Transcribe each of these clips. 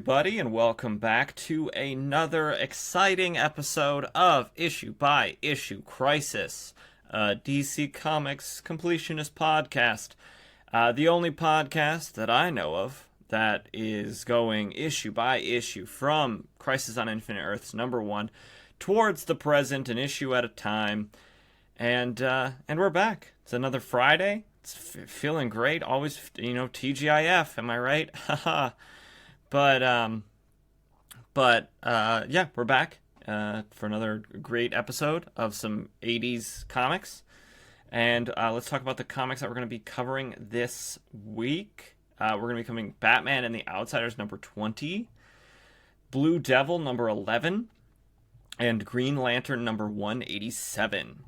everybody, and welcome back to another exciting episode of Issue by Issue Crisis, a DC Comics completionist podcast. The only podcast that I know of that is going issue by issue from Crisis on Infinite Earths #1 towards the present, an issue at a time. And we're back. It's another Friday. It's feeling great. Always, TGIF. Am I right? Haha. But yeah, we're back for another great episode of some 80s comics. And let's talk about the comics that we're going to be covering this week. We're going to be covering Batman and the Outsiders #20, Blue Devil #11, and Green Lantern #187.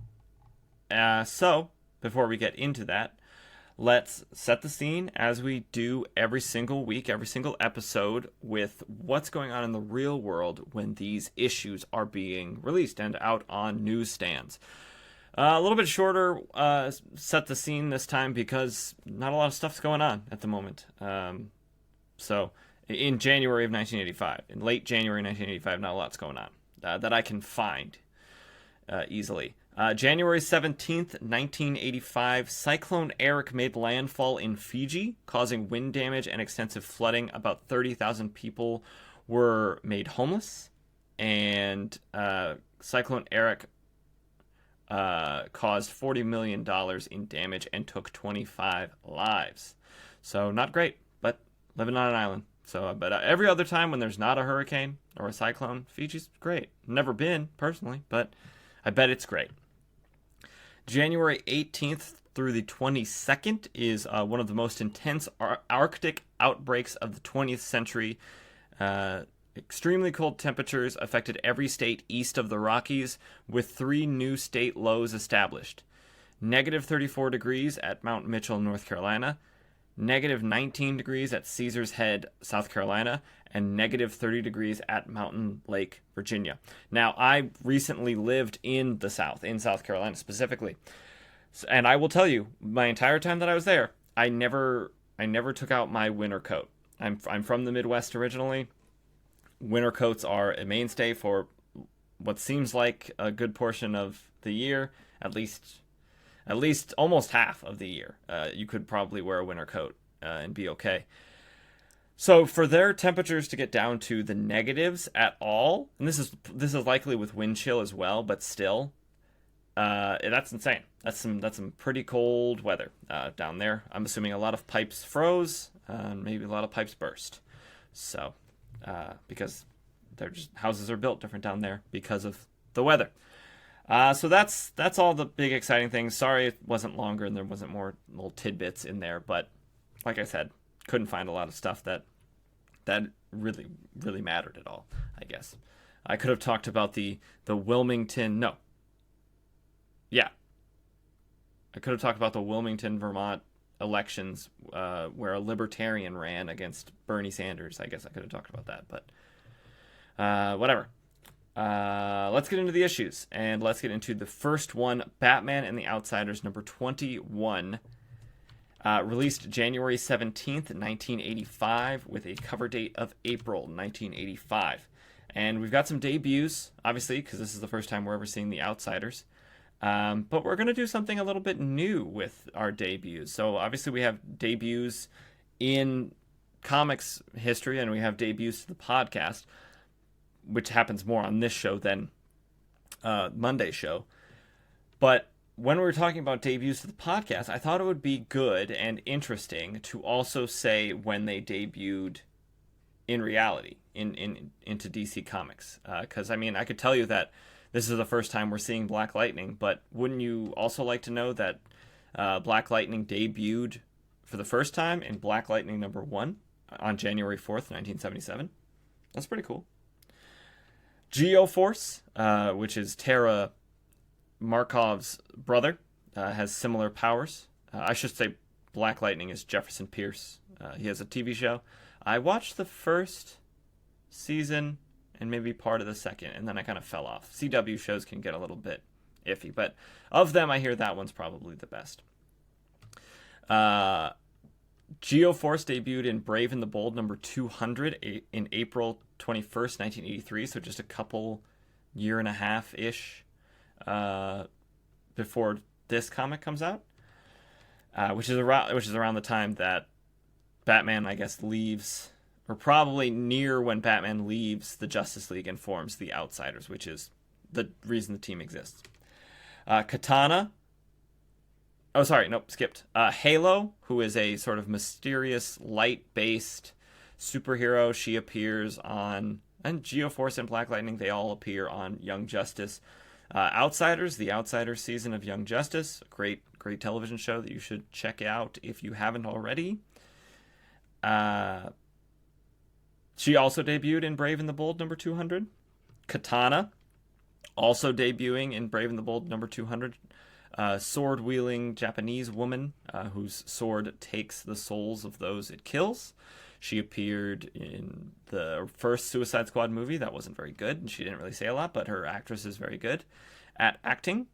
So, before we get into that, let's set the scene as we do every single week, every single episode, with what's going on in the real world when these issues are being released and out on newsstands. A little bit shorter set the scene this time because not a lot of stuff's going on at the moment. So, in January of 1985, in late January 1985, not a lot's going on that I can find easily. January 17th, 1985, Cyclone Eric made landfall in Fiji, causing wind damage and extensive flooding. About 30,000 people were made homeless, and Cyclone Eric caused $40 million in damage and took 25 lives. So not great, but living on an island. So, but every other time when there's not a hurricane or a cyclone, Fiji's great. Never been, personally, but I bet it's great. January 18th through the 22nd is one of the most intense Arctic outbreaks of the 20th century. Extremely cold temperatures affected every state east of the Rockies, with 3 new state lows established. Negative 34 degrees at Mount Mitchell, North Carolina, negative 19 degrees at Caesars Head, South Carolina, and negative 30 degrees at Mountain Lake, Virginia. Now, I recently lived in the South, in South Carolina specifically, and I will tell you, my entire time that I was there, I never took out my winter coat. I'm from the Midwest originally. Winter coats are a mainstay for what seems like a good portion of the year, at least almost half of the year. You could probably wear a winter coat and be okay. So for their temperatures to get down to the negatives at all, and this is likely with wind chill as well, but still, that's insane. That's some pretty cold weather down there. I'm assuming a lot of pipes froze, maybe a lot of pipes burst. So because houses are built different down there because of the weather. So that's all the big exciting things. Sorry it wasn't longer and there wasn't more little tidbits in there, but like I said, couldn't find a lot of stuff that really, really mattered at all, I guess. I could have talked about the Wilmington, no. Yeah. I could have talked about the Wilmington, Vermont elections where a libertarian ran against Bernie Sanders. I guess I could have talked about that, but whatever. Let's get into the issues, and let's get into the first one, Batman and the Outsiders #21. Released January 17th, 1985, with a cover date of April 1985. And we've got some debuts, obviously, because this is the first time we're ever seeing the Outsiders. But we're going to do something a little bit new with our debuts. So obviously we have debuts in comics history, and we have debuts to the podcast, which happens more on this show than Monday's show. But when we were talking about debuts to the podcast, I thought it would be good and interesting to also say when they debuted in reality into DC Comics. Because, I could tell you that this is the first time we're seeing Black Lightning, but wouldn't you also like to know that Black Lightning debuted for the first time in Black Lightning #1 on January 4th, 1977? That's pretty cool. Geoforce, which is Tara Markov's brother, has similar powers. I should say Black Lightning is Jefferson Pierce. He has a TV show. I watched the first season and maybe part of the second, and then I kind of fell off. CW shows can get a little bit iffy, but of them, I hear that one's probably the best. Geoforce debuted in Brave and the Bold number 200 in April 21st, 1983, so just a couple year and a half-ish before this comic comes out, which is around the time that Batman, I guess, leaves, or probably near when Batman leaves the Justice League and forms the Outsiders, which is the reason the team exists. Katana. Oh, sorry, nope, skipped. Halo, who is a sort of mysterious, light-based superhero. She appears on, and Geoforce and Black Lightning, they all appear on Young Justice. Outsiders, the Outsiders season of Young Justice, a great television show that you should check out if you haven't already. She also debuted in Brave and the Bold number 200. Katana, also debuting in Brave and the Bold number 200. Sword-wielding Japanese woman whose sword takes the souls of those it kills. She appeared in the first Suicide Squad movie. That wasn't very good, and she didn't really say a lot, but her actress is very good at acting.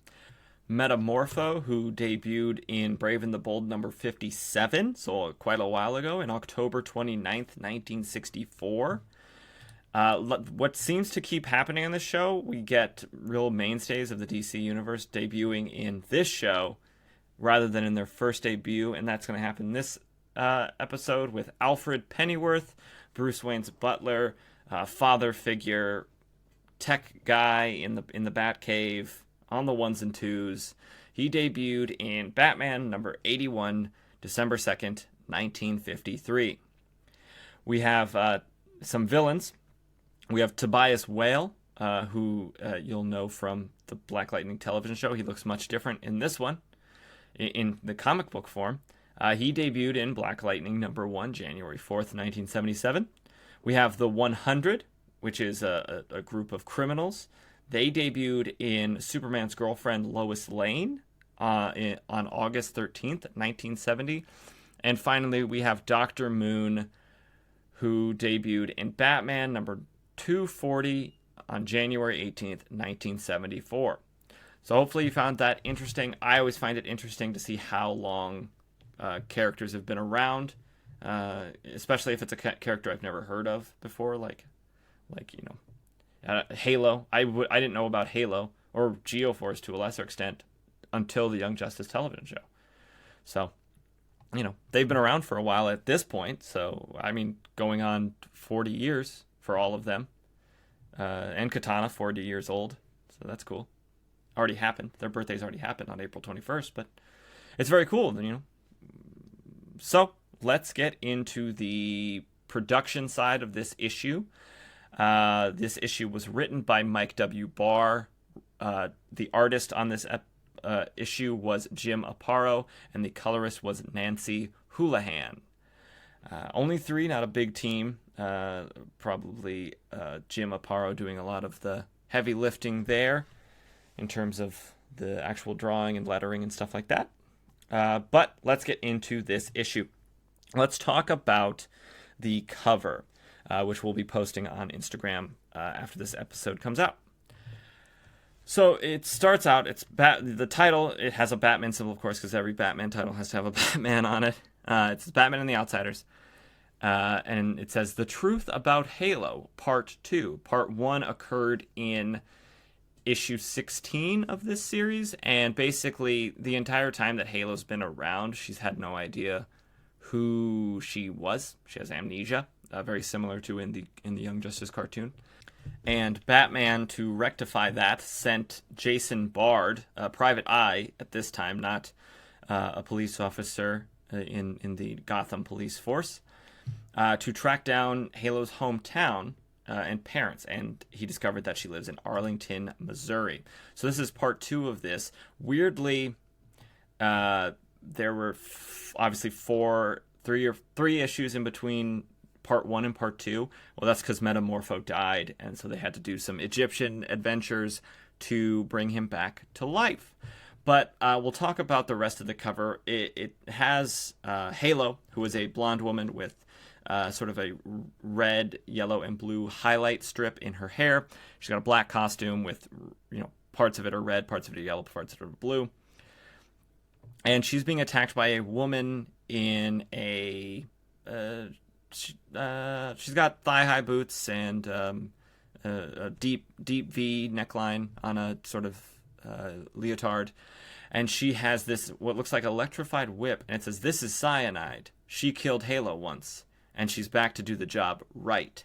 Metamorpho, who debuted in Brave and the Bold number 57, so quite a while ago, in October 29th, 1964. What seems to keep happening on this show, we get real mainstays of the DC universe debuting in this show rather than in their first debut, and that's going to happen this episode with Alfred Pennyworth, Bruce Wayne's butler, father figure, tech guy in the Batcave on the ones and twos. He debuted in Batman number 81, December 2nd, 1953. We have some villains. We have Tobias Whale, who you'll know from the Black Lightning television show. He looks much different in this one, in the comic book form. He debuted in Black Lightning number 1, January 4th, 1977. We have the 100, which is a group of criminals. They debuted in Superman's girlfriend, Lois Lane, on August 13th, 1970. And finally, we have Dr. Moon, who debuted in Batman number 240 on January 18th, 1974. So hopefully you found that interesting. I always find it interesting to see how long characters have been around, especially if it's a character I've never heard of before, like Halo. I didn't know about Halo or Geoforce to a lesser extent until the Young Justice television show. So, they've been around for a while at this point. So, I mean, going on 40 years for all of them. And Katana, 40 years old. So that's cool. Already happened. Their birthdays already happened on April 21st, but it's very cool, So, let's get into the production side of this issue. This issue was written by Mike W. Barr. The artist on this issue was Jim Aparo, and the colorist was Nancy Houlihan. Only 3, not a big team. Probably Jim Aparo doing a lot of the heavy lifting there in terms of the actual drawing and lettering and stuff like that. But let's get into this issue. Let's talk about the cover, which we'll be posting on Instagram after this episode comes out. So it starts out, the title, it has a Batman symbol, of course, because every Batman title has to have a Batman on it. It's Batman and the Outsiders. And it says, The Truth About Halo, Part 2. Part 1 occurred in issue 16 of this series, and basically the entire time that Halo's been around, she's had no idea who she was. She has amnesia, very similar to in the Young Justice cartoon. And Batman, to rectify that, sent Jason Bard, a private eye at this time, not a police officer in the Gotham police force, to track down Halo's hometown and parents. And he discovered that she lives in Arlington, Missouri. So this is part 2 of this. Weirdly, there were obviously 3 issues in between part 1 and part 2. Well, that's because Metamorpho died, and so they had to do some Egyptian adventures to bring him back to life. But we'll talk about the rest of the cover. It has Halo, who is a blonde woman with sort of a red, yellow, and blue highlight strip in her hair. She's got a black costume with, parts of it are red, parts of it are yellow, parts of it are blue. and she's being attacked by a woman in she's got thigh-high boots and a deep V neckline on a sort of leotard, and she has this what looks like electrified whip, and it says, "This is cyanide. She killed Halo once, and she's back to do the job right."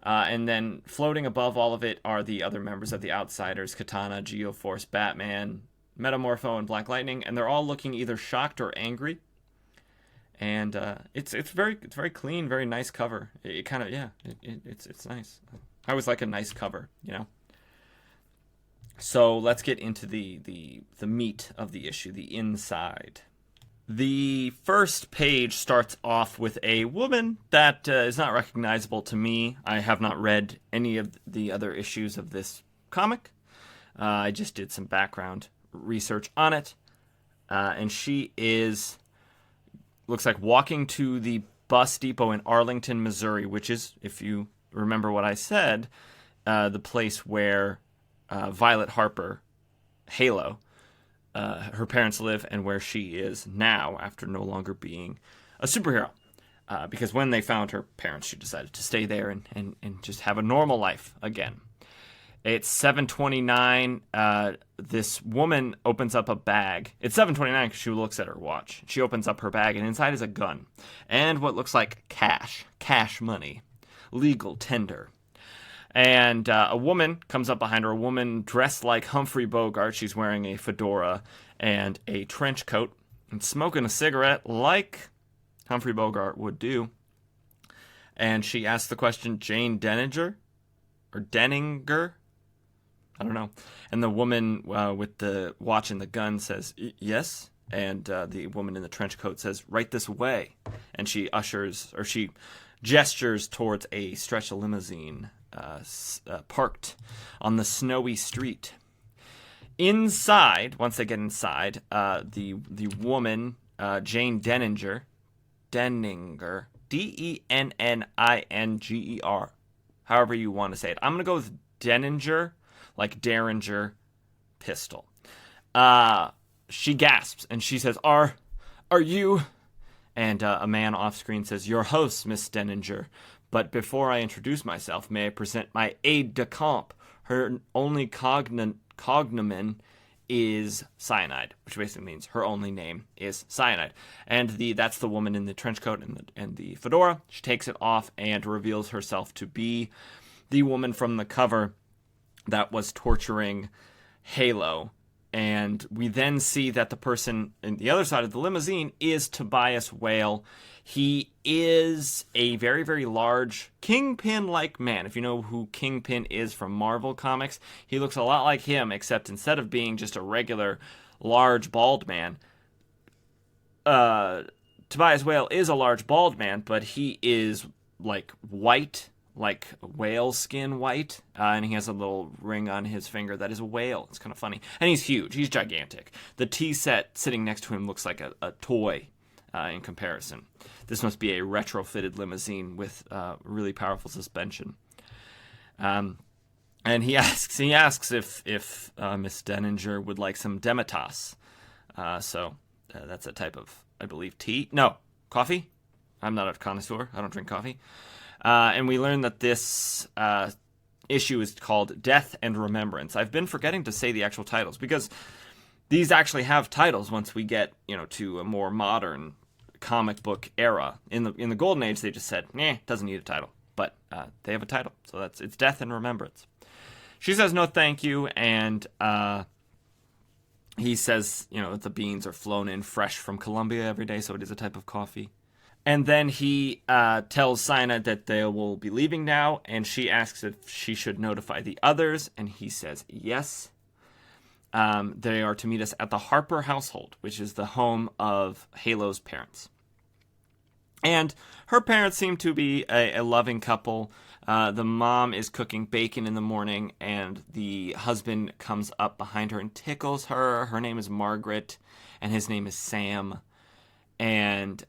And then floating above all of it are the other members of the Outsiders: Katana, Geoforce, Batman, Metamorpho, and Black Lightning, and they're all looking either shocked or angry. And it's very clean, very nice cover. It kind of it's nice. I always like a nice cover, you know. So let's get into the meat of the issue, the inside. The first page starts off with a woman that is not recognizable to me. I have not read any of the other issues of this comic. I just did some background research on it. And she looks like walking to the bus depot in Arlington, Missouri, which is, if you remember what I said, the place where Violet Harper, Halo, her parents live, and where she is now after no longer being a superhero. Because when they found her parents, she decided to stay there and just have a normal life again. It's 7:29. This woman opens up a bag. It's 7:29 because she looks at her watch. She opens up her bag, and inside is a gun and what looks like cash money, legal tender. And a woman comes up behind her, a woman dressed like Humphrey Bogart. She's wearing a fedora and a trench coat and smoking a cigarette like Humphrey Bogart would do. And she asks the question, "Jane Denninger? Or Denninger?" I don't know. And the woman with the watch and the gun says, "Yes." And the woman in the trench coat says, "Right this way." And she gestures towards a stretch limousine parked on the snowy street. Inside, once they get inside, the woman, Jane Denninger, Denninger, Denninger, however you want to say it. I'm going to go with Denninger, like Derringer pistol. She gasps and she says, Are you? And a man off screen says, "Your host, Miss Denninger. But before I introduce myself, may I present my aide-de-camp. Her only cognomen is Cyanide," which basically means her only name is Cyanide. And that's the woman in the trench coat and the fedora. She takes it off and reveals herself to be the woman from the cover that was torturing Halo. And we then see that the person in the other side of the limousine is Tobias Whale. He is a very, very large Kingpin-like man. If you know who Kingpin is from Marvel Comics, he looks a lot like him, except instead of being just a regular, large, bald man, Tobias Whale is a large, bald man, but he is, like, white, like whale skin white, and he has a little ring on his finger that is a whale. It's kind of funny. And he's huge. He's gigantic. The tea set sitting next to him looks like a toy in comparison. This must be a retrofitted limousine with really powerful suspension. And he asks if Miss Denninger would like some Demitasse. So that's a type of, I believe, tea. No, coffee. I'm not a connoisseur. I don't drink coffee. And we learn that this issue is called Death and Remembrance. I've been forgetting to say the actual titles because these actually have titles once we get, to a more modern comic book era. In the Golden Age, they just said, doesn't need a title. But they have a title. So it's Death and Remembrance. She says no thank you, and he says, that the beans are flown in fresh from Colombia every day, so it is a type of coffee. And then he tells Cyanide that they will be leaving now, and she asks if she should notify the others, and he says yes. They are to meet us at the Harper household, which is the home of Halo's parents. And her parents seem to be a loving couple. The mom is cooking bacon in the morning, and the husband comes up behind her and tickles her. Her name is Margaret, and his name is Sam. And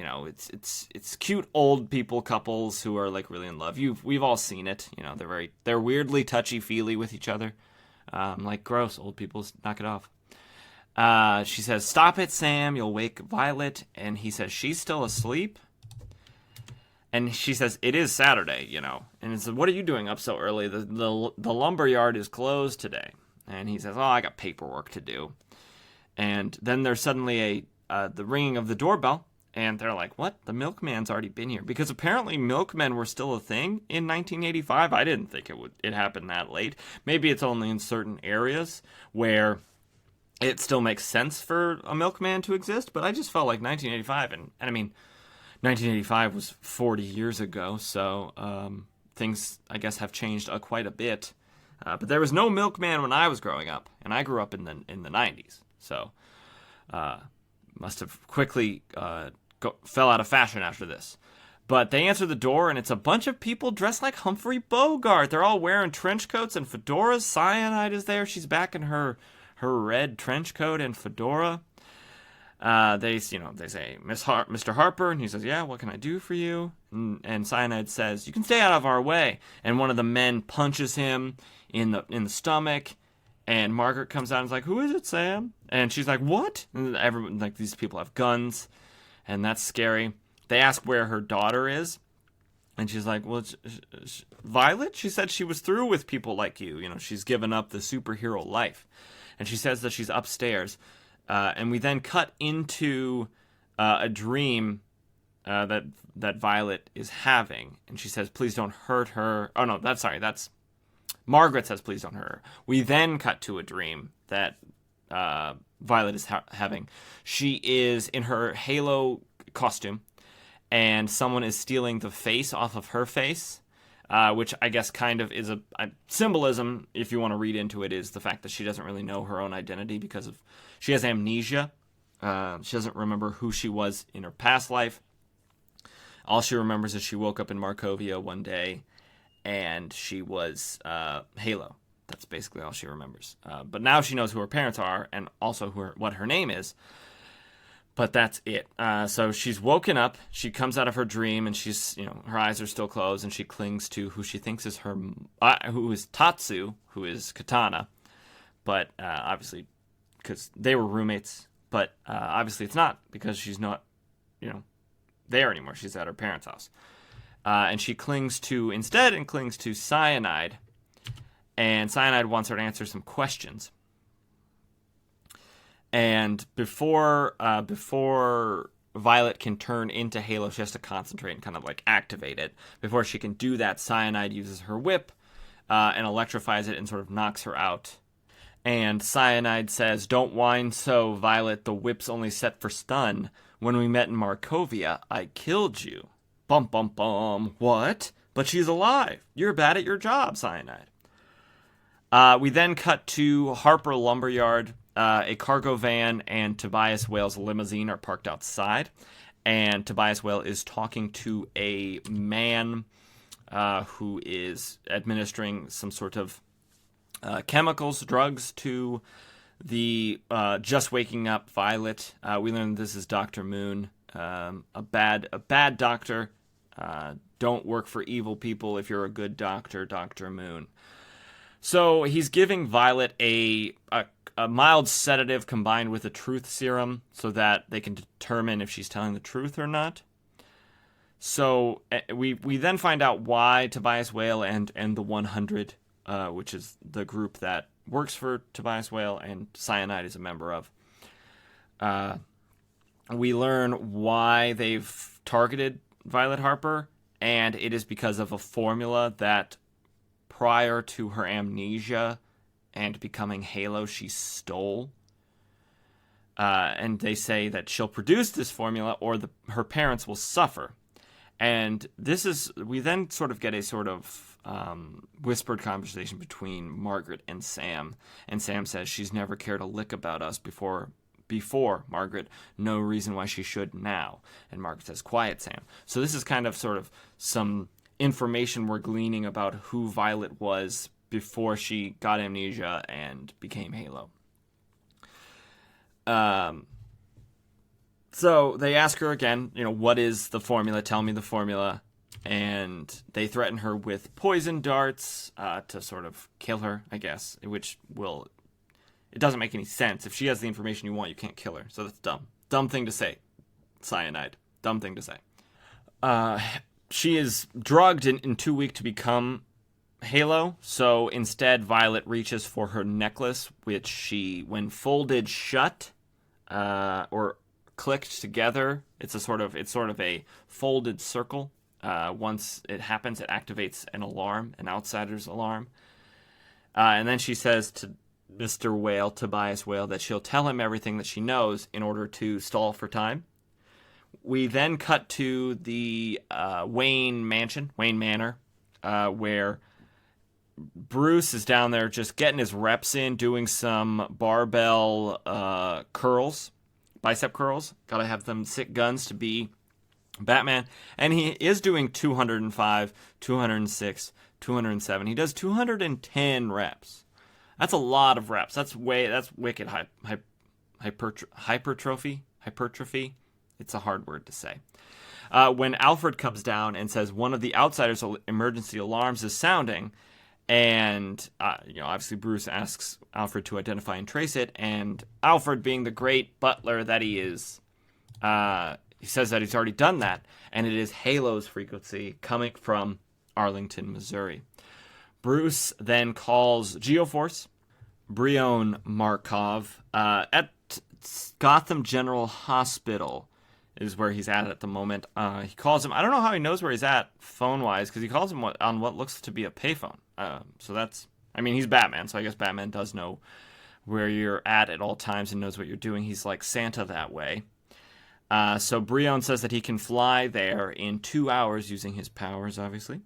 it's cute old people couples who are like really in love. We've all seen it. They're weirdly touchy feely with each other. Like gross old people, knock it off. She says, "Stop it, Sam. You'll wake Violet." And he says, "She's still asleep." And she says, "It is Saturday, you know." And he says, "What are you doing up so early? The lumber yard is closed today." And he says, "Oh, I got paperwork to do." And then there's suddenly the ringing of the doorbell. And they're like, "What? The milkman's already been here." Because apparently milkmen were still a thing in 1985. I didn't think it happened that late. Maybe it's only in certain areas where it still makes sense for a milkman to exist. But I just felt like 1985, and I mean, 1985 was 40 years ago, so things, I guess, have changed quite a bit. But there was no milkman when I was growing up, and I grew up in the 90s. So must have quickly fell out of fashion after this. But they answer the door, and it's a bunch of people dressed like Humphrey Bogart. They're all wearing trench coats and fedoras. Cyanide is there. She's back in her red trench coat and fedora. They say, Mr. Harper, and he says, "Yeah, what can I do for you?" And Cyanide says, "You can stay out of our way." And one of the men punches him in the stomach. And Margaret comes out and is like, "Who is it, Sam?" And she's like, "What?" And everyone, like, these people have guns, and that's scary. They ask where her daughter is, and she's like, "Well, Violet? She said she was through with people like you. You know, she's given up the superhero life." And she says that she's upstairs. And we then cut into a dream that Violet is having. And she says, "Please don't hurt her." Oh, no, that's Margaret says, "Please don't hurt her." We then cut to a dream that Violet is having. She is in her Halo costume, and someone is stealing the face off of her face, which I guess kind of is a symbolism, if you want to read into it, is the fact that she doesn't really know her own identity because she has amnesia. She doesn't remember who she was in her past life. All she remembers is she woke up in Markovia one day, and she was Halo. That's basically all she remembers. But now she knows who her parents are, and also what her name is. But that's it. So she's woken up. She comes out of her dream, and she's, her eyes are still closed, and she clings to who she thinks is who is Tatsu, who is Katana. But obviously, because they were roommates. But obviously, it's not, because she's not, there anymore. She's at her parents' house. And she clings to Cyanide. And Cyanide wants her to answer some questions. And before Violet can turn into Halo, she has to concentrate and kind of like activate it. Before she can do that, Cyanide uses her whip and electrifies it and sort of knocks her out. And Cyanide says, "Don't whine so, Violet. The whip's only set for stun. When we met in Markovia, I killed you." Bum, bum, bum. What? But she's alive. You're bad at your job, Cyanide. We then cut to Harper Lumberyard. A cargo van and Tobias Whale's limousine are parked outside. And Tobias Whale is talking to a man who is administering some sort of drugs to the just waking up Violet. We learn this is Dr. Moon, a bad doctor. Don't work for evil people if you're a good doctor, Dr. Moon. So he's giving Violet a mild sedative combined with a truth serum so that they can determine if she's telling the truth or not. So we then find out why Tobias Whale and the 100, which is the group that works for Tobias Whale and Cyanide is a member of. We learn why they've targeted Violet Harper, and it is because of a formula that prior to her amnesia and becoming Halo, she stole. And they say that she'll produce this formula or her parents will suffer. And we then sort of get a sort of whispered conversation between Margaret and Sam. And Sam says she's never cared a lick about us before Margaret. No reason why she should now. And Margaret says, "Quiet, Sam." So this is kind of sort of some information we're gleaning about who Violet was before she got amnesia and became Halo. So they ask her again, what is the formula? Tell me the formula. And they threaten her with poison darts to sort of kill her, I guess, which will it doesn't make any sense. If she has the information you want, you can't kill her. So that's dumb. Dumb thing to say. Cyanide. Dumb thing to say. She is drugged and too weak to become Halo, so instead Violet reaches for her necklace, which she, when folded shut, or clicked together, it's sort of a folded circle. Once it happens, it activates an alarm, an outsider's alarm. And then she says to Mr. Whale, Tobias Whale, that she'll tell him everything that she knows in order to stall for time. We then cut to the Wayne Manor, where Bruce is down there just getting his reps in, doing some barbell curls, bicep curls. Gotta have them sick guns to be Batman. And he is doing 205, 206, 207. He does 210 reps. That's a lot of reps. That's wicked hypertrophy. It's a hard word to say. When Alfred comes down and says one of the outsiders' emergency alarms is sounding, and obviously Bruce asks Alfred to identify and trace it, and Alfred, being the great butler that he is, he says that he's already done that, and it is Halo's frequency coming from Arlington, Missouri. Bruce then calls Geoforce, Brion Markov, at Gotham General Hospital is where he's at the moment. He calls him. I don't know how he knows where he's at phone-wise, because he calls him on what looks to be a payphone. So that's, he's Batman, so I guess Batman does know where you're at all times and knows what you're doing. He's like Santa that way. So Brion says that he can fly there in 2 hours using his powers, obviously.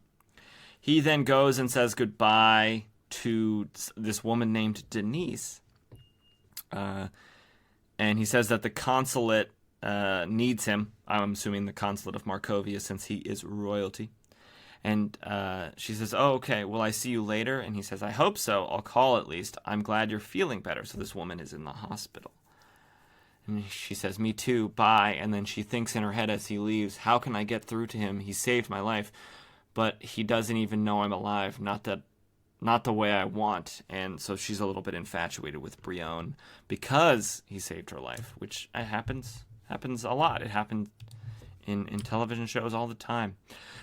He then goes and says goodbye to this woman named Denise. And he says that the consulate needs him. I'm assuming the consulate of Markovia, since he is royalty. And she says, "Oh, okay, will I see you later?" And he says, "I hope so. I'll call at least. I'm glad you're feeling better." So this woman is in the hospital. And she says, "Me too, bye." And then she thinks in her head as he leaves, how can I get through to him? He saved my life, but he doesn't even know I'm alive. Not the way I want. And so she's a little bit infatuated with Brion because he saved her life, which happens a lot. It happens in television shows all the time.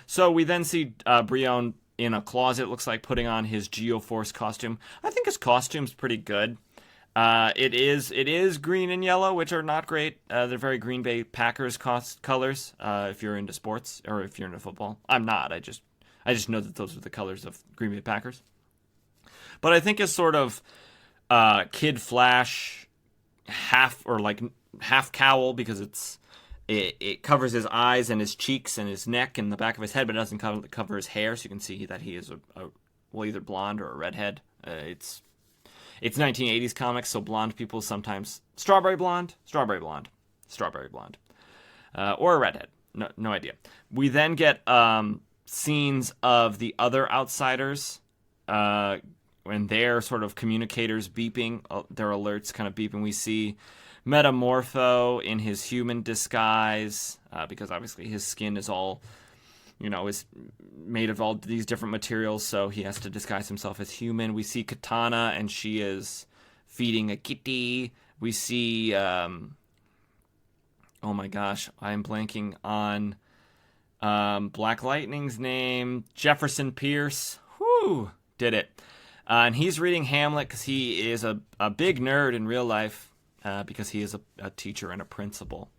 So we then see Brion in a closet, looks like, putting on his Geoforce costume. I think his costume's pretty good. It is green and yellow, which are not great. They're very Green Bay Packers colors, if you're into sports or if you're into football. I'm not. I just know that those are the colors of Green Bay Packers. But I think his sort of Kid Flash half cowl, because it covers his eyes and his cheeks and his neck and the back of his head, but it doesn't cover his hair, so you can see that he is either blonde or a redhead. It's 1980s comics, so blonde people sometimes strawberry blonde, or a redhead. No idea. We then get scenes of the other outsiders when they're sort of communicators beeping, their alerts kind of beeping. We see Metamorpho in his human disguise, because obviously his skin is all, is made of all these different materials, so he has to disguise himself as human. We see Katana, and she is feeding a kitty. We see, oh my gosh, I'm blanking on Black Lightning's name, Jefferson Pierce. Whew, did it. And he's reading Hamlet because he is a big nerd in real life, because he is a teacher and a principal.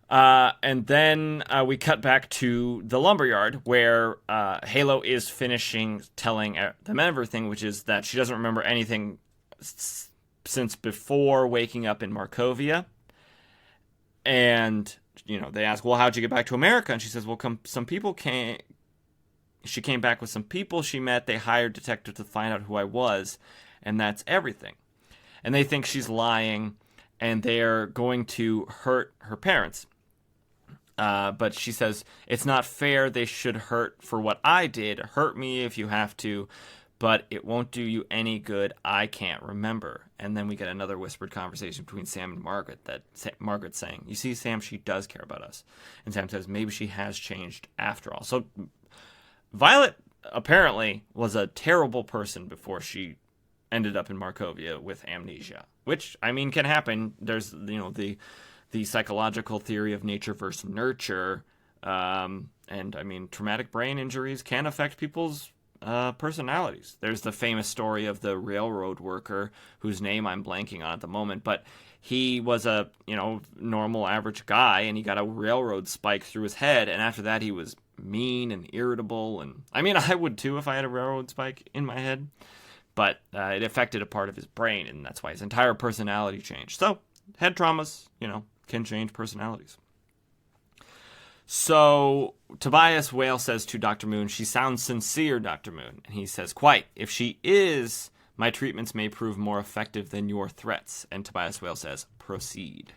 And then we cut back to the lumberyard, where Halo is finishing telling them everything, which is that she doesn't remember anything since before waking up in Markovia. And, they ask, well, how'd you get back to America? And she says, well, some people came. She came back with some people she met. They hired detectives to find out who I was, and that's everything. And they think she's lying, and they're going to hurt her parents. But she says, it's not fair. They should hurt for what I did. Hurt me if you have to, but it won't do you any good. I can't remember. And then we get another whispered conversation between Sam and Margaret, that Margaret's saying, you see, Sam, she does care about us. And Sam says, maybe she has changed after all. So Violet apparently was a terrible person before she ended up in Markovia with amnesia, which, I mean, can happen. There's, the psychological theory of nature versus nurture. And I mean, traumatic brain injuries can affect people's personalities. There's the famous story of the railroad worker whose name I'm blanking on at the moment, but he was a, normal average guy, and he got a railroad spike through his head, and after that he was mean and irritable, and I mean, I would too if I had a railroad spike in my head, but it affected a part of his brain, and that's why his entire personality changed. So, head traumas, can change personalities. So, Tobias Whale says to Dr. Moon, "She sounds sincere, Dr. Moon." And he says, "Quite. If she is, my treatments may prove more effective than your threats." And Tobias Whale says, "Proceed."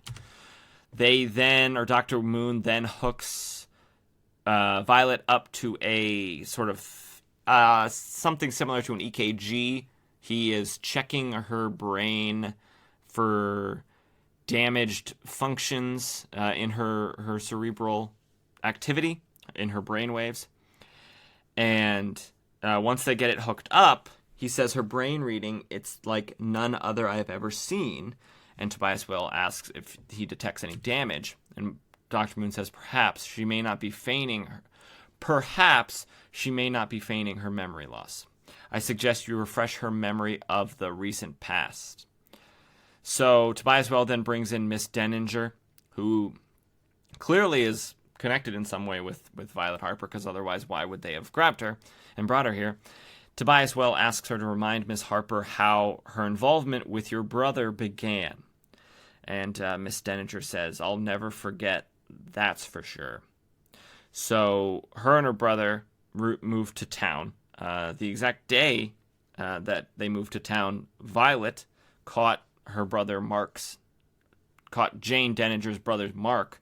Dr. Moon then hooks Violet up to a sort of something similar to an EKG. He is checking her brain for damaged functions in her cerebral activity, in her brain waves. And once they get it hooked up, he says her brain reading, it's like none other I have ever seen. And Tobias Whale asks if he detects any damage. And Dr. Moon says, perhaps she may not be feigning her memory loss. I suggest you refresh her memory of the recent past. So Tobias Whale then brings in Miss Denninger, who clearly is connected in some way with Violet Harper, because otherwise why would they have grabbed her and brought her here? Tobias Whale asks her to remind Miss Harper how her involvement with your brother began. And Miss Denninger says, "I'll never forget, that's for sure." So her and her brother moved to town. The exact day that they moved to town, Violet caught Jane Denninger's brother Mark,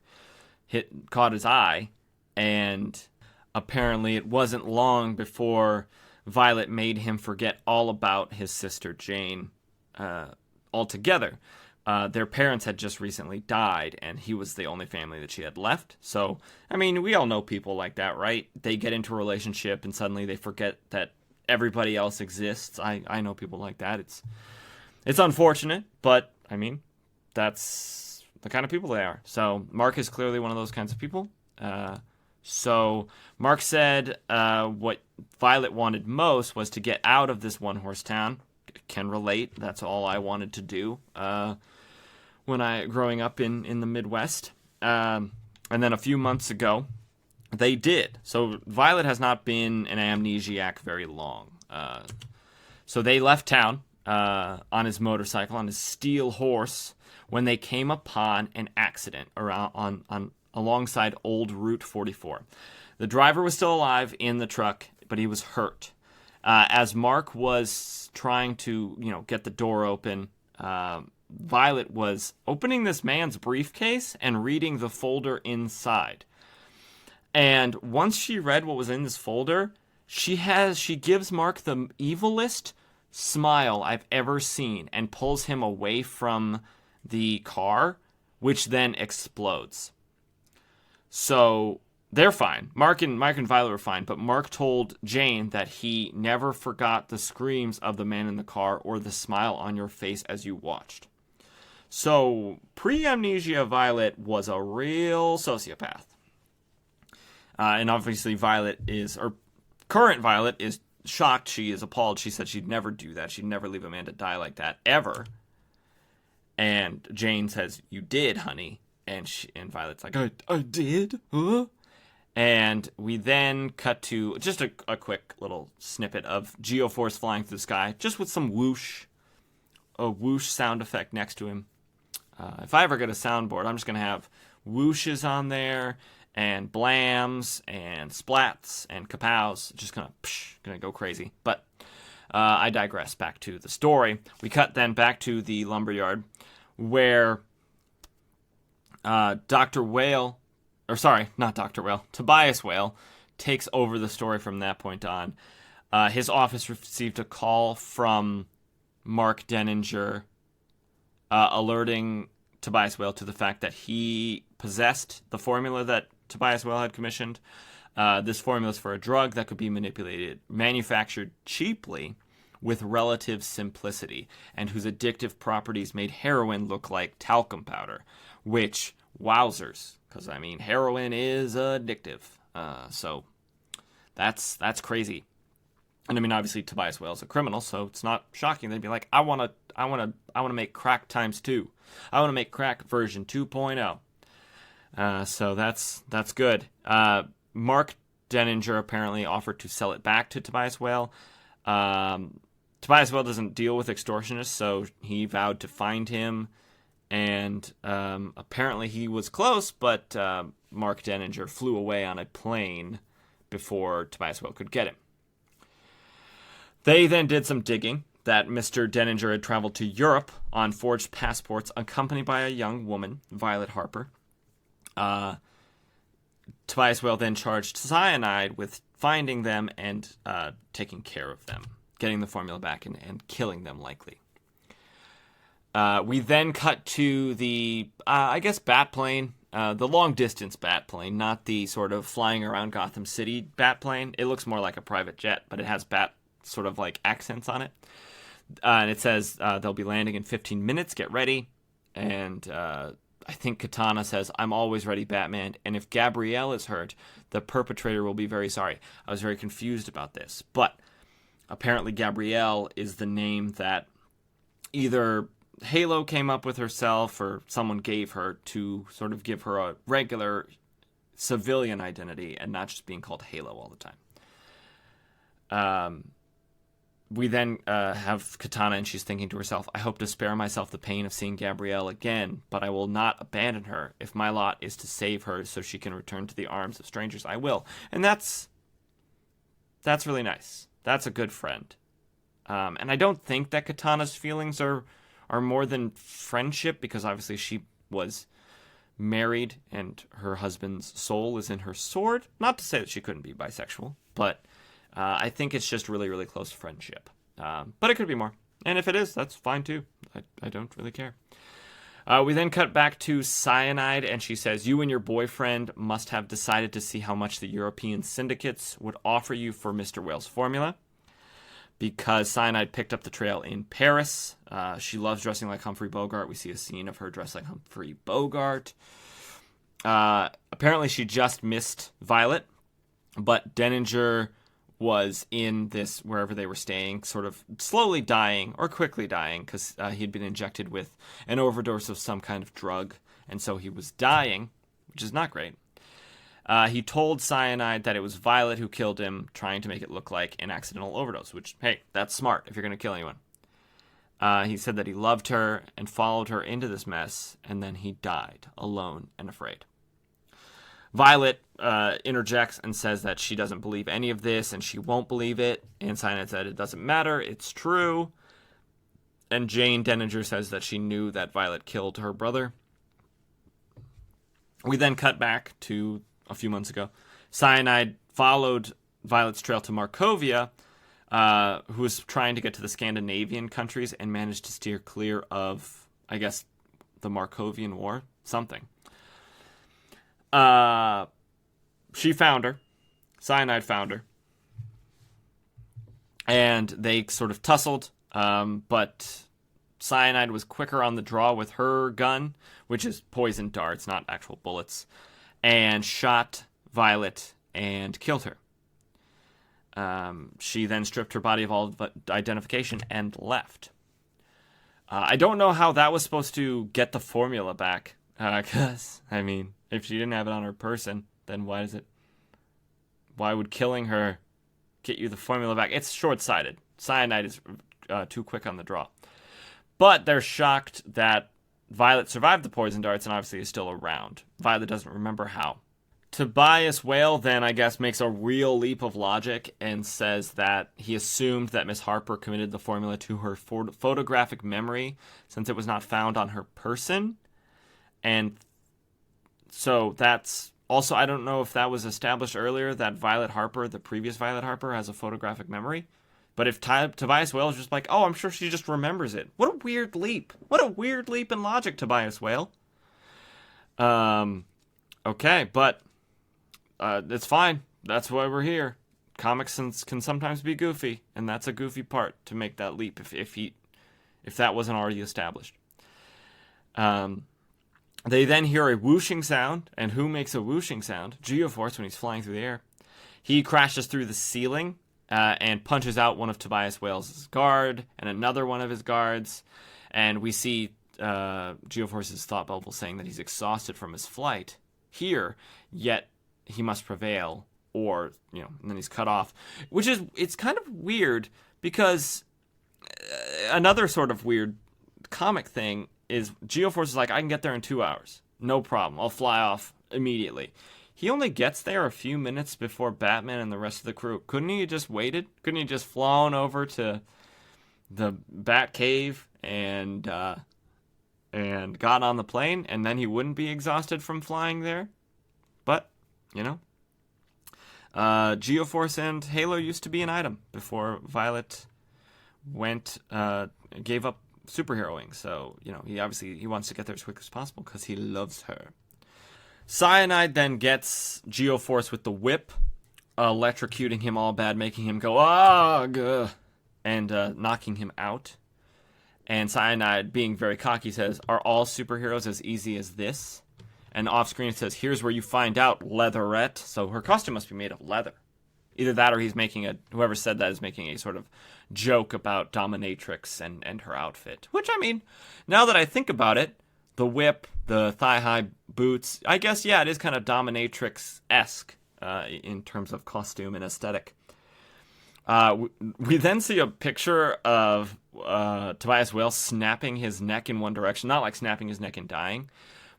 caught his eye, and apparently it wasn't long before Violet made him forget all about his sister Jane altogether. Their parents had just recently died, and he was the only family that she had left. So, I mean, we all know people like that, right? They get into a relationship, and suddenly they forget that everybody else exists. I know people like that. It's unfortunate, but, I mean, that's the kind of people they are. So, Mark is clearly one of those kinds of people. So, Mark said what Violet wanted most was to get out of this one-horse town. Can relate. That's all I wanted to do growing up in the Midwest. And then a few months ago, they did. So Violet has not been an amnesiac very long. So they left town on his motorcycle, on his steel horse, when they came upon an accident alongside old Route 44. The driver was still alive in the truck, but he was hurt. As Mark was trying to, get the door open, Violet was opening this man's briefcase and reading the folder inside. And once she read what was in this folder, she gives Mark the evilest smile I've ever seen and pulls him away from the car, which then explodes. So they're fine. Mark and Violet were fine, but Mark told Jane that he never forgot the screams of the man in the car or the smile on your face as you watched. So, pre-amnesia Violet was a real sociopath. And obviously current Violet is shocked. She is appalled. She said she'd never do that. She'd never leave a man to die like that, ever. And Jane says, "You did, honey." And Violet's like, I did? Huh? And we then cut to just a quick little snippet of Geoforce flying through the sky, just with some a whoosh sound effect next to him. If I ever get a soundboard, I'm just going to have whooshes on there, and blams, and splats, and kapows, just going to go crazy. But I digress. Back to the story. We cut then back to the lumberyard, where Tobias Whale takes over the story from that point on. His office received a call from Mark Denninger alerting Tobias Whale to the fact that he possessed the formula that Tobias Whale had commissioned. This formula is for a drug that could be manufactured cheaply with relative simplicity, and whose addictive properties made heroin look like talcum powder, which, wowzers, because, I mean, heroin is addictive. So that's crazy. And I mean, obviously, Tobias Whale's a criminal, so it's not shocking. They'd be like, I want to make crack times 2. I want to make crack version 2.0. So that's good. Mark Denninger apparently offered to sell it back to Tobias Whale. Tobias Whale doesn't deal with extortionists, so he vowed to find him. And apparently he was close, but Mark Denninger flew away on a plane before Tobias Whale could get him. They then did some digging that Mr. Denninger had traveled to Europe on forged passports accompanied by a young woman, Violet Harper. Tobias Whale then charged Cyanide with finding them and taking care of them, getting the formula back and killing them likely. We then cut to the, I guess, bat plane, the long-distance bat plane, not the sort of flying around Gotham City bat plane. It looks more like a private jet, but it has bat sort of like accents on it. And it says they'll be landing in 15 minutes, get ready. And I think Katana says, I'm always ready, Batman. And if Gabrielle is hurt, the perpetrator will be very sorry. I was very confused about this. But apparently Gabrielle is the name that either Halo came up with herself or someone gave her to sort of give her a regular civilian identity and not just being called Halo all the time. We then have Katana, and she's thinking to herself, I hope to spare myself the pain of seeing Gabrielle again, but I will not abandon her. If my lot is to save her so she can return to the arms of strangers, I will. And that's really nice. That's a good friend. And I don't think that Katana's feelings are more than friendship, because obviously she was married and her husband's soul is in her sword. Not to say that she couldn't be bisexual, but I think it's just really, really close friendship. But it could be more. And if it is, that's fine too. I don't really care. We then cut back to Cyanide, and she says, you and your boyfriend must have decided to see how much the European syndicates would offer you for Mr. Whale's formula. Because Cyanide picked up the trail in Paris. She loves dressing like Humphrey Bogart. We see a scene of her dressed like Humphrey Bogart. Apparently she just missed Violet, but Denninger was in this, wherever they were staying, sort of slowly dying or quickly dying, because he'd been injected with an overdose of some kind of drug, and so he was dying, which is not great. He told Cyanide that it was Violet who killed him, trying to make it look like an accidental overdose, which, hey, that's smart if you're going to kill anyone. He said that he loved her and followed her into this mess, and then he died, alone and afraid. Violet interjects and says that she doesn't believe any of this, and she won't believe it, and Cyanide said it doesn't matter, it's true. And Jane Denninger says that she knew that Violet killed her brother. We then cut back to a few months ago. Cyanide followed Violet's trail to Markovia, who was trying to get to the Scandinavian countries and managed to steer clear of, I guess, the Markovian War? Something. She found her. Cyanide found her. And they sort of tussled, but Cyanide was quicker on the draw with her gun, which is poison darts, not actual bullets, and shot Violet and killed her. She then stripped her body of all identification and left. I don't know how that was supposed to get the formula back, because, I mean, if she didn't have it on her person, then why would killing her get you the formula back? It's short-sighted. Cyanide is too quick on the draw. But they're shocked that Violet survived the poison darts and obviously is still around. Violet doesn't remember how. Tobias Whale then, I guess, makes a real leap of logic and says that he assumed that Miss Harper committed the formula to her photographic memory since it was not found on her person. And so that's also, I don't know if that was established earlier, that Violet Harper, the previous Violet Harper, has a photographic memory. But if Tobias Whale is just like, oh, I'm sure she just remembers it. What a weird leap. What a weird leap in logic, Tobias Whale. Okay, but it's fine. That's why we're here. comics can sometimes be goofy, and that's a goofy part to make that leap if that wasn't already established. They then hear a whooshing sound, and who makes a whooshing sound? Geoforce when he's flying through the air. He crashes through the ceiling and punches out one of Tobias Whale's guard and another one of his guards, and we see Geoforce's thought bubble saying that he's exhausted from his flight here, yet he must prevail, or, and then he's cut off, it's kind of weird, because another sort of weird comic thing is Geoforce is like, I can get there in 2 hours. No problem. I'll fly off immediately. He only gets there a few minutes before Batman and the rest of the crew. Couldn't he have just waited? Couldn't he have just flown over to the Bat Cave and got on the plane, and then he wouldn't be exhausted from flying there? But, Geoforce and Halo used to be an item before Violet gave up superheroing. So, he wants to get there as quick as possible because he loves her. Cyanide then gets Geoforce with the whip, electrocuting him all bad, making him go, "Ugh," and knocking him out. And Cyanide, being very cocky, says, "Are all superheroes as easy as this?" And off screen it says, "Here's where you find out, leatherette." So her costume must be made of leather. Either that or whoever said that is making a sort of joke about dominatrix and her outfit. Which, now that I think about it, the whip, the thigh-high boots, I guess, it is kind of dominatrix-esque in terms of costume and aesthetic. We then see a picture of Tobias Whale snapping his neck in one direction. Not like snapping his neck and dying,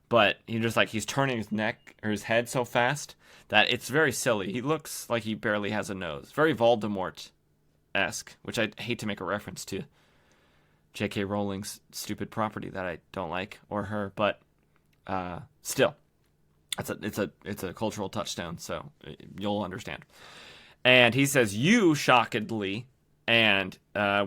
but he's turning his neck or his head so fast that it's very silly. He looks like he barely has a nose. Very Voldemort-esque, which I hate to make a reference to J.K. Rowling's stupid property that I don't like, or her, but still, it's a cultural touchstone, so you'll understand. And he says, "You," shockedly, and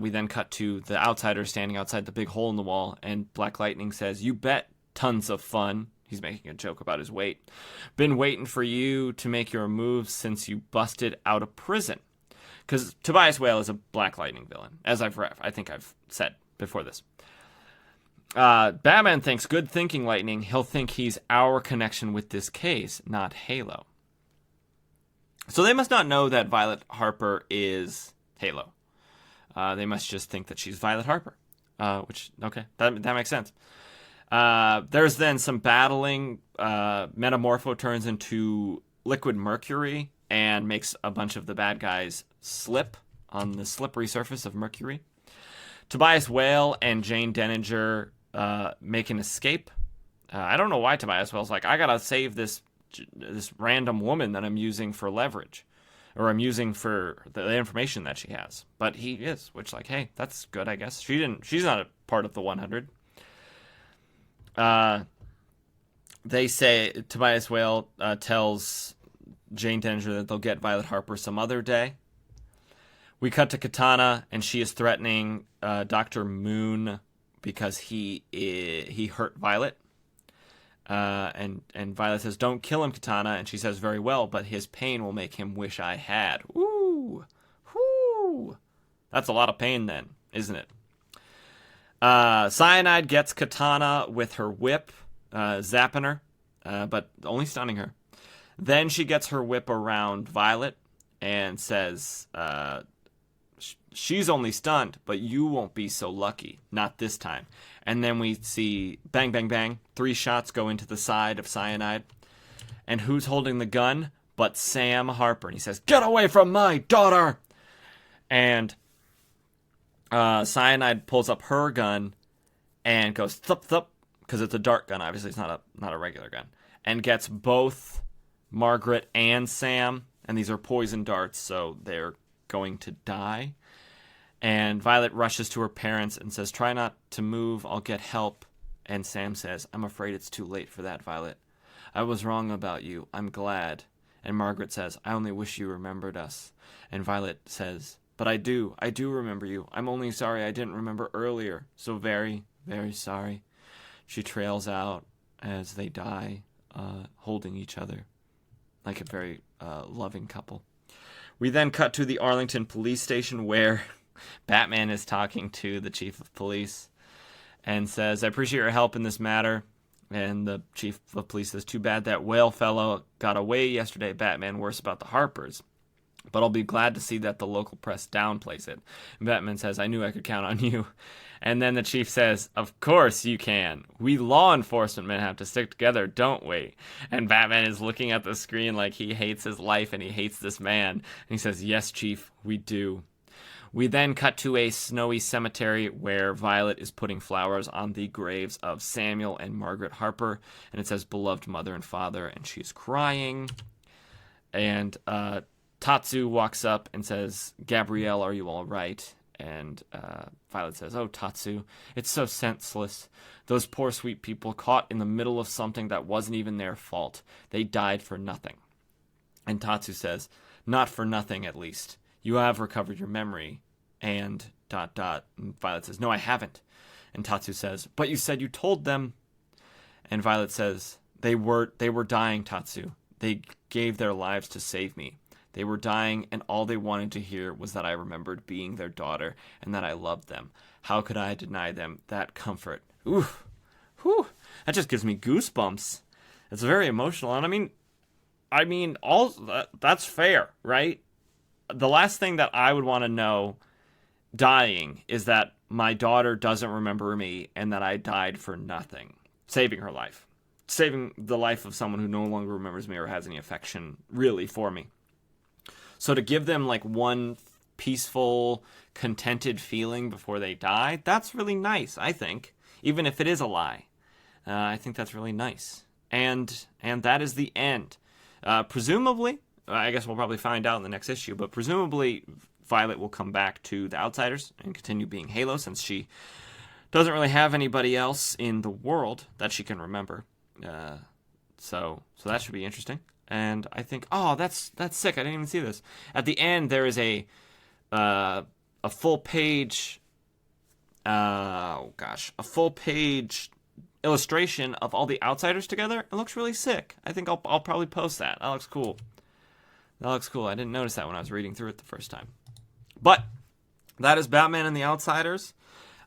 we then cut to the outsider standing outside the big hole in the wall, and Black Lightning says, "You bet, tons of fun." He's making a joke about his weight. "Been waiting for you to make your moves since you busted out of prison." Because Tobias Whale is a Black Lightning villain, as I think I've said before this. Batman thinks, "Good thinking, Lightning. He'll think he's our connection with this case, not Halo." So they must not know that Violet Harper is Halo. They must just think that she's Violet Harper. That makes sense. There's then some battling. Metamorpho turns into liquid mercury and makes a bunch of the bad guys slip on the slippery surface of Mercury. Tobias Whale and Jane Denninger make an escape. I don't know why Tobias Whale's like, I gotta save this random woman that I'm using for leverage, or I'm using for the information that she has. But he is, which, hey, that's good, I guess. She's not a part of the 100. They say Tobias Whale tells Jane Denninger that they'll get Violet Harper some other day. We cut to Katana, and she is threatening Dr. Moon because he hurt Violet. And Violet says, "Don't kill him, Katana." And she says, "Very well, but his pain will make him wish I had." Ooh. Whoo. That's a lot of pain then, isn't it? Cyanide gets Katana with her whip, zapping her, but only stunning her. Then she gets her whip around Violet and says, "She's only stunned, but you won't be so lucky. Not this time." And then we see bang, bang, bang. 3 shots go into the side of Cyanide. And who's holding the gun but Sam Harper? And he says, "Get away from my daughter!" And Cyanide pulls up her gun and goes thup, thup, because it's a dart gun. Obviously, it's not a regular gun. And gets both Margaret and Sam. And these are poison darts, so they're going to die. And Violet rushes to her parents and says, "Try not to move, I'll get help." And Sam says, "I'm afraid it's too late for that, Violet. I was wrong about you. I'm glad." And Margaret says, "I only wish you remembered us." And Violet says, "But I do remember you. I'm only sorry I didn't remember earlier. So very, very sorry." She trails out as they die, holding each other like a very loving couple. We then cut to the Arlington police station where Batman is talking to the chief of police and says, I appreciate your help in this matter. And the chief of police says, too bad that whale fellow got away yesterday, Batman. Worse about the Harpers. But I'll be glad to see that the local press downplays it. And Batman says, I knew I could count on you. And then the chief says, of course you can. We law enforcement men have to stick together, don't we? And Batman is looking at the screen like he hates his life and he hates this man. And he says, yes, chief, we do. We then cut to a snowy cemetery where Violet is putting flowers on the graves of Samuel and Margaret Harper. And it says, beloved mother and father, and she's crying. And Tatsu walks up and says, Gabrielle, are you all right? And Violet says, oh, Tatsu, it's so senseless. Those poor sweet people caught in the middle of something that wasn't even their fault. They died for nothing. And Tatsu says, not for nothing, at least. You have recovered your memory. And ... And Violet says, no, I haven't. And Tatsu says, but you said you told them. And Violet says, they were dying, Tatsu. They gave their lives to save me. They were dying, and all they wanted to hear was that I remembered being their daughter and that I loved them. How could I deny them that comfort? Oof. Whew. That just gives me goosebumps. It's very emotional. And I mean, all that's fair, right? The last thing that I would want to know dying is that my daughter doesn't remember me and that I died for nothing. Saving her life. Saving the life of someone who no longer remembers me or has any affection really for me. So to give them like one peaceful, contented feeling before they die, that's really nice, I think. Even if it is a lie. I think that's really nice. And that is the end. Presumably, I guess we'll probably find out in the next issue, but presumably Violet will come back to the Outsiders and continue being Halo since she doesn't really have anybody else in the world that she can remember. So that should be interesting. And I think, oh, that's sick. I didn't even see this. At the end, there is a full page, a full page illustration of all the Outsiders together. It looks really sick. I think I'll probably post that. That looks cool. I didn't notice that when I was reading through it the first time. But that is Batman and the Outsiders.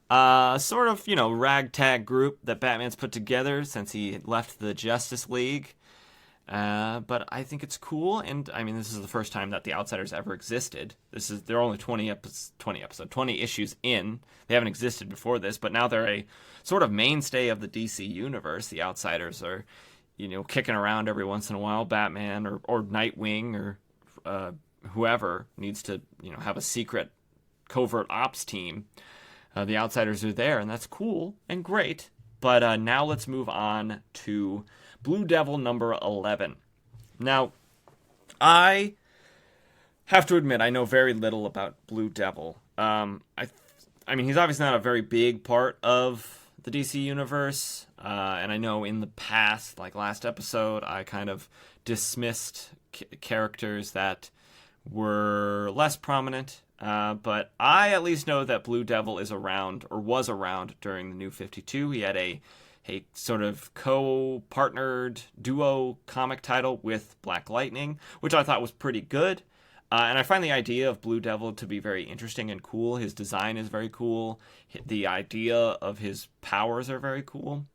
Sort of, ragtag group that Batman's put together since he left the Justice League. But I think it's cool, and I mean, this is the first time that the Outsiders ever existed. They're only 20 issues in. They haven't existed before this, but now they're a sort of mainstay of the DC universe. The Outsiders are, kicking around every once in a while. Batman or Nightwing or whoever needs to, have a secret covert ops team. The Outsiders are there, and that's cool and great. But now let's move on to Blue Devil number 11. Now, I have to admit, I know very little about Blue Devil. I mean, he's obviously not a very big part of the DC universe, and I know in the past, like last episode, I kind of dismissed characters that were less prominent, but I at least know that Blue Devil is around, or was around, during the New 52. He had a sort of co-partnered duo comic title with Black Lightning, which I thought was pretty good. And I find the idea of Blue Devil to be very interesting and cool. His design is very cool. The idea of his powers are very cool.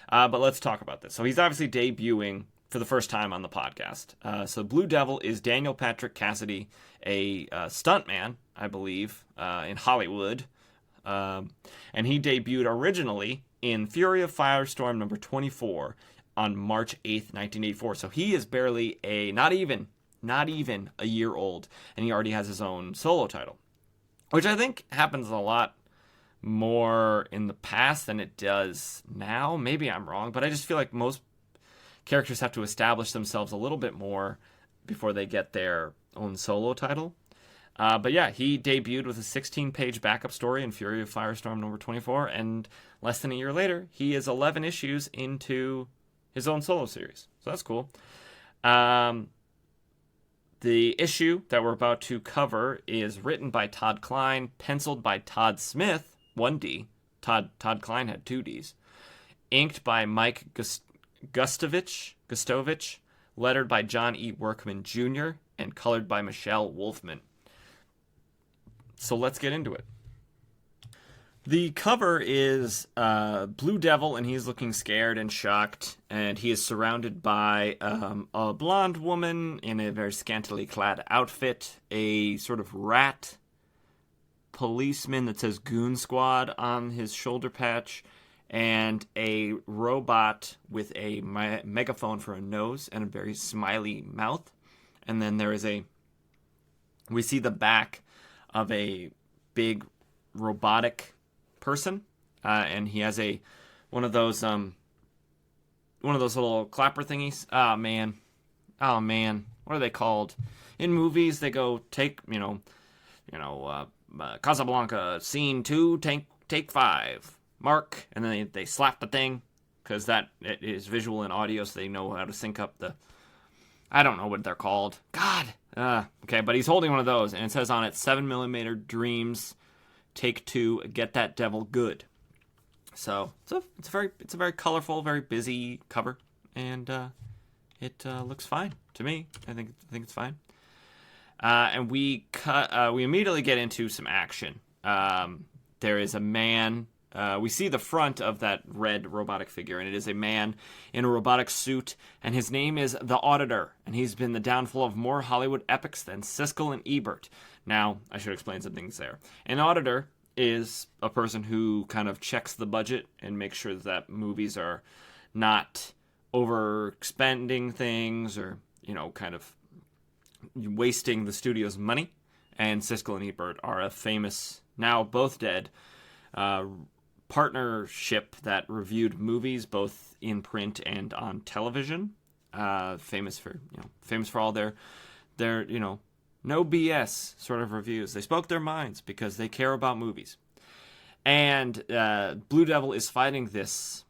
But let's talk about this. So he's obviously debuting for the first time on the podcast. So Blue Devil is Daniel Patrick Cassidy, a stuntman, I believe, in Hollywood. And he debuted originally in Fury of Firestorm number 24 on March 8th, 1984. So he is barely not even a year old, and he already has his own solo title, which I think happens a lot more in the past than it does now. Maybe I'm wrong, but I just feel like most characters have to establish themselves a little bit more before they get their own solo title. But yeah, he debuted with a 16-page backup story in Fury of Firestorm number 24, and less than a year later, he is 11 issues into his own solo series. So that's cool. The issue that we're about to cover is written by Todd Klein, penciled by Todd Smith, 1D. Todd Klein had 2Ds. Inked by Mike Gustovich, lettered by John E. Workman Jr., and colored by Michelle Wolfman. So let's get into it. The cover is Blue Devil, and he's looking scared and shocked, and he is surrounded by a blonde woman in a very scantily clad outfit, a sort of rat policeman that says Goon Squad on his shoulder patch, and a robot with a megaphone for a nose and a very smiley mouth. And then we see the back of a big robotic person, and he has one of those little clapper thingies. Oh man, what are they called? In movies, they go take Casablanca scene 2, take 5, mark, and then they slap the thing because that it is visual and audio, so they know how to sync up the. I don't know what they're called. God. Okay, but he's holding one of those, and it says on it 7mm Dreams. Take 2, Get That Devil Good. So it's a very colorful, very busy cover, and it looks fine to me. I think it's fine. And we immediately get into some action. There is a man. We see the front of that red robotic figure, and it is a man in a robotic suit, and his name is the Auditor, and he's been the downfall of more Hollywood epics than Siskel and Ebert. Now, I should explain some things there. An auditor is a person who kind of checks the budget and makes sure that movies are not overexpending things or, kind of wasting the studio's money. And Siskel and Ebert are a famous, now both dead, partnership that reviewed movies both in print and on television. Famous for all their no BS sort of reviews. They spoke their minds because they care about movies. And Blue Devil is fighting this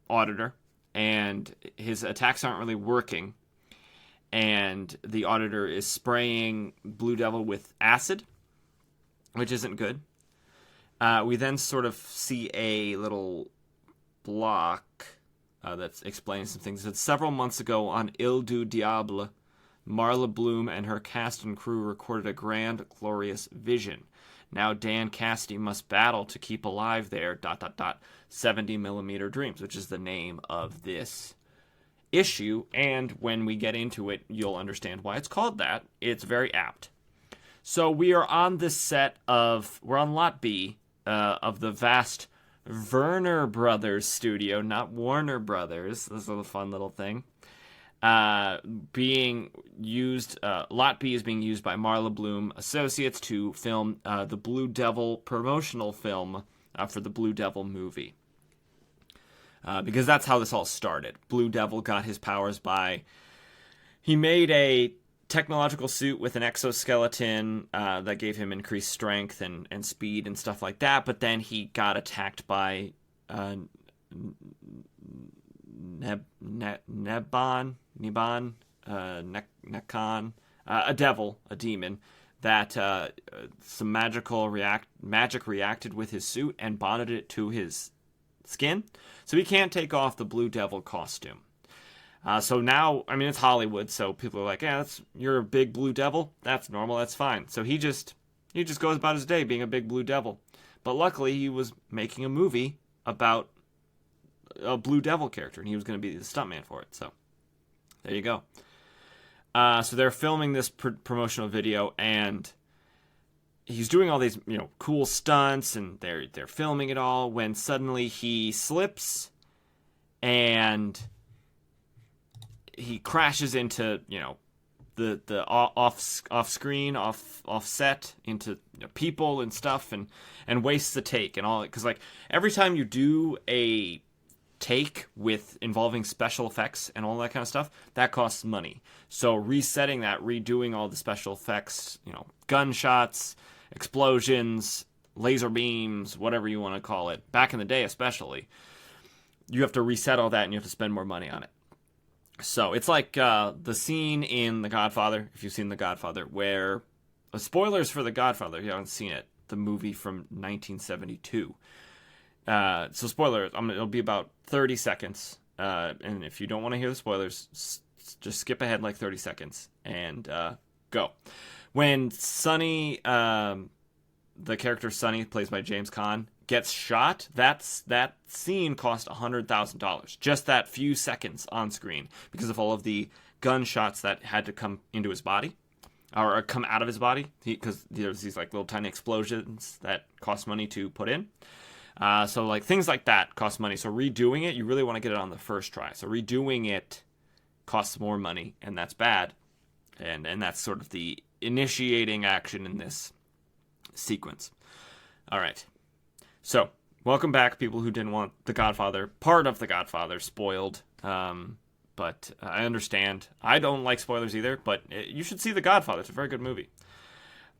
auditor, and his attacks aren't really working. And the auditor is spraying Blue Devil with acid, which isn't good. We then sort of see a little block that's explaining some things. That several months ago on Ile du Diable, Marla Bloom and her cast and crew recorded a grand, glorious vision. Now Dan Cassidy must battle to keep alive their ... 70mm Dreams, which is the name of this issue. And when we get into it, you'll understand why it's called that. It's very apt. So we are on this we're on Lot B of the vast Werner Brothers studio, not Warner Brothers. This is a fun little thing. Being used, Lot B is being used by Marla Bloom Associates to film the Blue Devil promotional film for the Blue Devil movie. Because that's how this all started. Blue Devil got his powers he made a technological suit with an exoskeleton that gave him increased strength and speed and stuff like that, but then he got attacked by Nekon, a devil, a demon, that some magic reacted with his suit and bonded it to his skin, so he can't take off the Blue Devil costume. So now, it's Hollywood, so people are like, yeah, you're a big Blue Devil, that's normal, that's fine. So he just goes about his day being a big Blue Devil. But luckily, he was making a movie about a Blue Devil character, and he was going to be the stuntman for it. So there you go. So they're filming this promotional video, and he's doing all these cool stunts, and they're filming it all when suddenly he slips and he crashes into the off set into people and stuff, and wastes the take and all, because every time you do a take involving special effects and all that kind of stuff, that costs money. So resetting that, redoing all the special effects, gunshots, explosions, laser beams, whatever you want to call it, back in the day especially, you have to reset all that and you have to spend more money on it. So it's like the scene in The Godfather, if you've seen The Godfather, where, spoilers for The Godfather if you haven't seen it, the movie from 1972. So spoilers, it'll be about 30 seconds. And if you don't want to hear the spoilers, just skip ahead like 30 seconds and go. When Sonny, the character Sonny, plays by James Caan, gets shot, that scene cost $100,000. Just that few seconds on screen because of all of the gunshots that had to come into his body or come out of his body, because there's these like little tiny explosions that cost money to put in. So like things like that cost money. So redoing it, you really want to get it on the first try. So redoing it costs more money, and that's bad. And that's sort of the initiating action in this sequence. All right. So welcome back, people who didn't want The Godfather, part of The Godfather, spoiled. But I understand. I don't like spoilers either, but you should see The Godfather. It's a very good movie.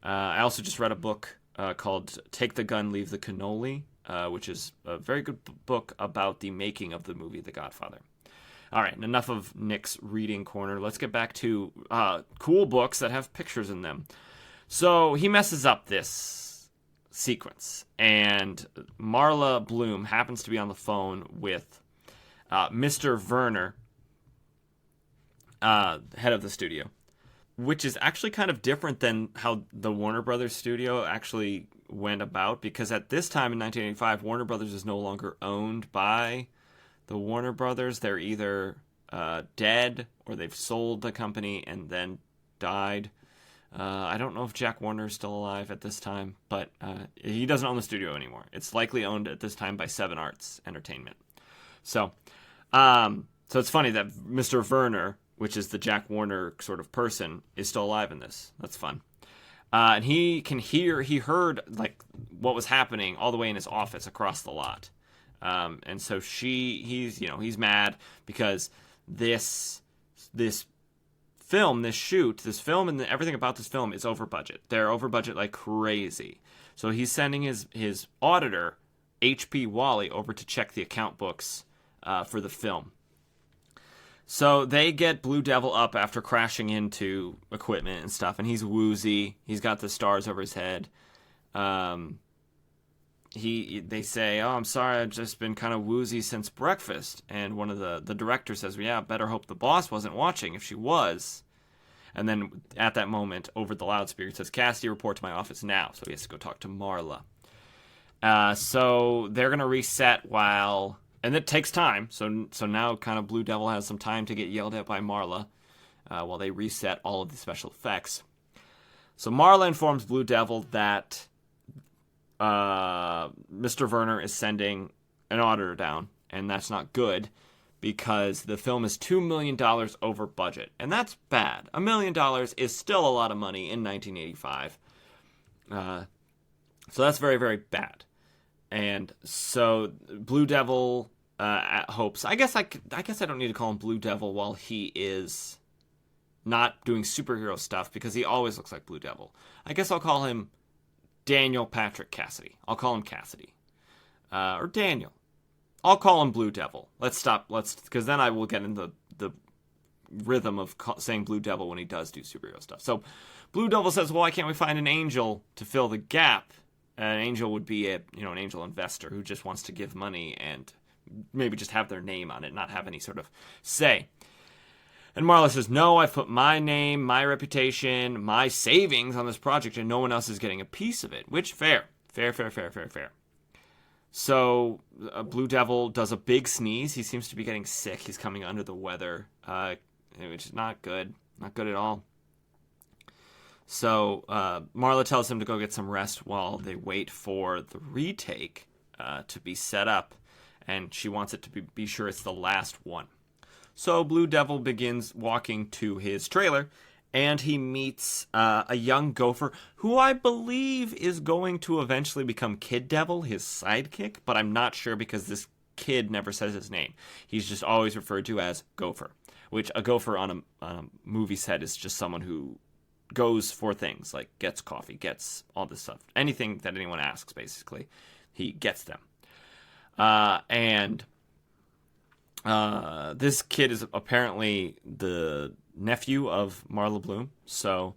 I also just read a book called Take the Gun, Leave the Cannoli, which is a very good book about the making of the movie The Godfather. All right, enough of Nick's reading corner. Let's get back to cool books that have pictures in them. So he messes up this sequence, and Marla Bloom happens to be on the phone with Mr. Werner, head of the studio, which is actually kind of different than how the Warner Brothers studio actually went about, because at this time in 1985, Warner Brothers is no longer owned by the Warner Brothers. They're either dead or they've sold the company and then died. I don't know if Jack Warner is still alive at this time, but he doesn't own the studio anymore. It's likely owned at this time by Seven Arts Entertainment. So it's funny that Mr. Werner, which is the Jack Warner sort of person, is still alive in this. That's fun. And he heard like what was happening all the way in his office across the lot. And so he's mad because this film and everything about this film is over budget. They're over budget like crazy. So he's sending his auditor, H.P. Wally, over to check the account books for the film. So they get Blue Devil up after crashing into equipment and stuff, and he's woozy. He's got the stars over his head. They say, "Oh, I'm sorry, I've just been kind of woozy since breakfast." And one of the director says, "Well, yeah, better hope the boss wasn't watching. If she was." And then at that moment, over the loudspeaker, it says, "Cassidy, report to my office now." So he has to go talk to Marla. So they're going to reset and it takes time. So now kind of Blue Devil has some time to get yelled at by Marla while they reset all of the special effects. So Marla informs Blue Devil that Mr. Werner is sending an auditor down, and that's not good because the film is $2 million over budget, and that's bad. $1 million is still a lot of money in 1985. So that's very, very bad. And so Blue Devil hopes. I guess I don't need to call him Blue Devil while he is not doing superhero stuff, because he always looks like Blue Devil. I guess I'll call him Daniel Patrick Cassidy. I'll call him Cassidy. Or Daniel. I'll call him Blue Devil. Because then I will get into the rhythm of saying Blue Devil when he does do superhero stuff. So Blue Devil says, "Well, why can't we find an angel to fill the gap?" An angel would be an angel investor who just wants to give money and maybe just have their name on it, not have any sort of say. And Marla says, "No, I've put my name, my reputation, my savings on this project, and no one else is getting a piece of it." Which, fair. So Blue Devil does a big sneeze. He seems to be getting sick. He's coming under the weather, which is not good. Not good at all. So Marla tells him to go get some rest while they wait for the retake to be set up, and she wants it to be sure it's the last one. So Blue Devil begins walking to his trailer, and he meets a young gopher who I believe is going to eventually become Kid Devil, his sidekick, but I'm not sure because this kid never says his name. He's just always referred to as Gopher, which a gopher on a movie set is just someone who goes for things, like gets coffee, gets all this stuff. Anything that anyone asks, basically, he gets them. And this kid is apparently the nephew of Marla Bloom. So,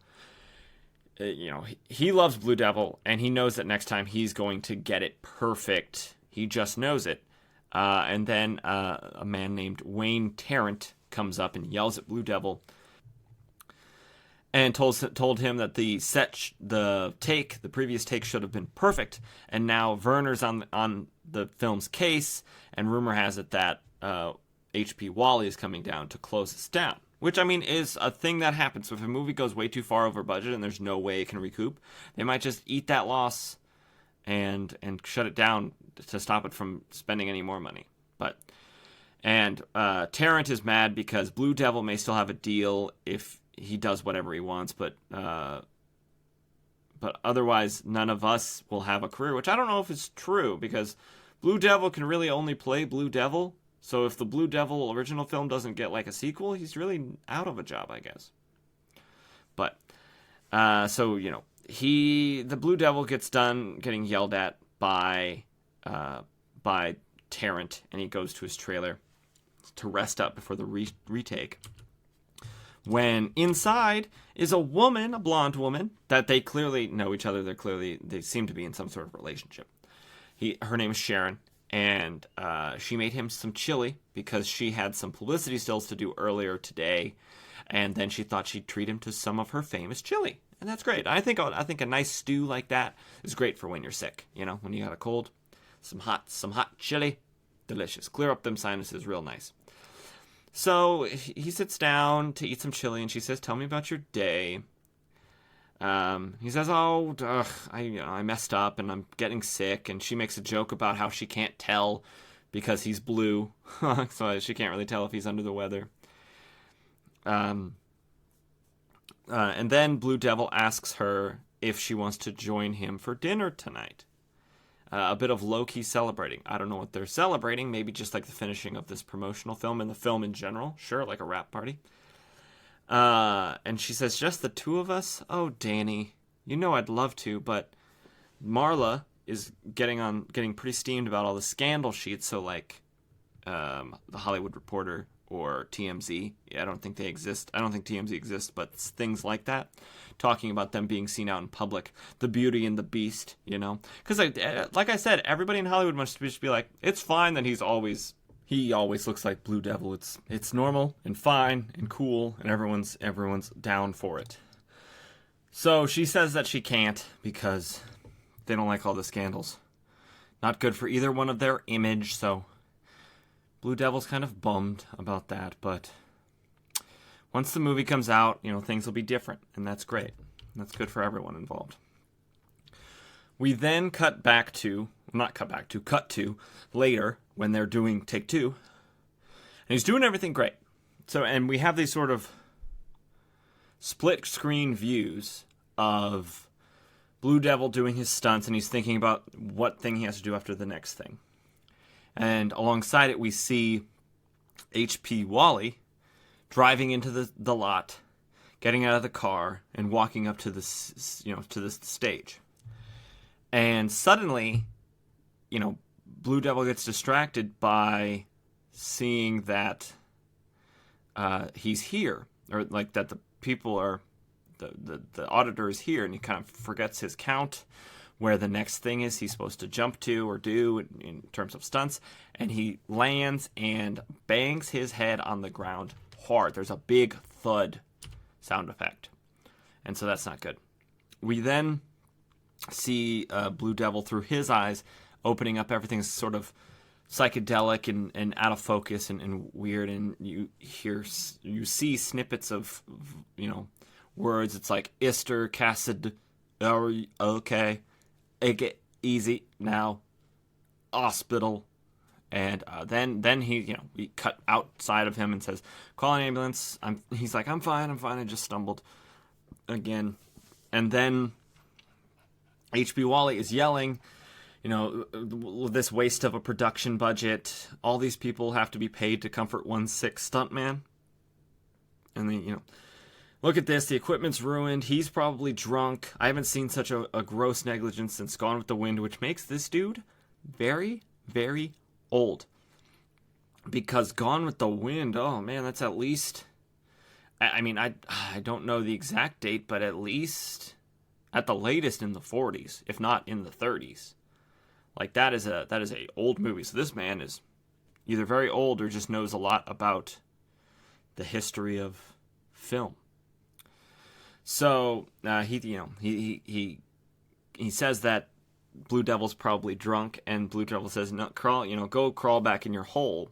he loves Blue Devil, and he knows that next time he's going to get it perfect. He just knows it. And then a man named Wayne Tarrant comes up and yells at Blue Devil and told him that the previous take should have been perfect, and now Werner's on the film's case, and rumor has it that H.P. Wally is coming down to close this down, which, I mean, is a thing that happens. So if a movie goes way too far over budget and there's no way it can recoup, they might just eat that loss and shut it down to stop it from spending any more money. And Tarrant is mad because Blue Devil may still have a deal if he does whatever he wants, but otherwise none of us will have a career, which I don't know if it's true, because Blue Devil can really only play Blue Devil. So if the Blue Devil original film doesn't get like a sequel, he's really out of a job, I guess. But so the Blue Devil gets done getting yelled at by Tarrant, and he goes to his trailer to rest up before the retake. When inside is a woman, a blonde woman, that they clearly know each other. They seem to be in some sort of relationship. Her name is Sharon, and she made him some chili because she had some publicity stills to do earlier today, and then she thought she'd treat him to some of her famous chili, and that's great. I think a nice stew like that is great for when you're sick. When you got a cold, some hot chili, delicious. Clear up them sinuses real nice. So he sits down to eat some chili, and she says, "Tell me about your day." He says, I messed up and I'm getting sick. And she makes a joke about how she can't tell because he's blue. So she can't really tell if he's under the weather. And then Blue Devil asks her if she wants to join him for dinner tonight. A bit of low-key celebrating. I don't know what they're celebrating. Maybe just like the finishing of this promotional film and the film in general. Sure, like a wrap party. And she says, "Just the two of us? Oh, Danny, I'd love to, but Marla is getting pretty steamed about all the scandal sheets. So like, the Hollywood Reporter or TMZ. I don't think they exist. I don't think TMZ exists, but things like that, talking about them being seen out in public. The Beauty and the Beast, because like I said, everybody in Hollywood must just be like, it's fine that he always looks like Blue Devil. It's normal and fine and cool, and everyone's down for it. So she says that she can't because they don't like all the scandals. Not good for either one of their image, so Blue Devil's kind of bummed about that, but once the movie comes out, things will be different, and that's great. That's good for everyone involved. We then cut to later when they're doing take two, and he's doing everything great. So, and we have these sort of split screen views of Blue Devil doing his stunts, and he's thinking about what thing he has to do after the next thing. And alongside it, we see H.P. Wally driving into the lot, getting out of the car, and walking up to the stage. And suddenly, Blue Devil gets distracted by seeing that he's here, or like that the people are, the auditor is here, and he kind of forgets his count, where the next thing is he's supposed to jump to or do in terms of stunts, and he lands and bangs his head on the ground hard. There's a big thud sound effect, and so that's not good. We then see Blue Devil through his eyes, opening up everything's sort of psychedelic and out of focus and weird, and you see snippets of words. It's like Easter Cassid, okay, get easy now, hospital, and then he we cut outside of him and says, "Call an ambulance." He's like, I'm fine, I just stumbled again, and then H.B. Wally is yelling, this waste of a production budget. All these people have to be paid to comfort one sick stuntman. And then, look at this. The equipment's ruined. He's probably drunk. I haven't seen such a gross negligence since Gone with the Wind, which makes this dude very, very old. Because Gone with the Wind, oh man, that's at least... I don't know the exact date, but at least... at the latest in the 40s, if not in the 30s. Like, that is a old movie. So this man is either very old or just knows a lot about the history of film. So he says that Blue Devil's probably drunk, and Blue Devil says, "No, go crawl back in your hole."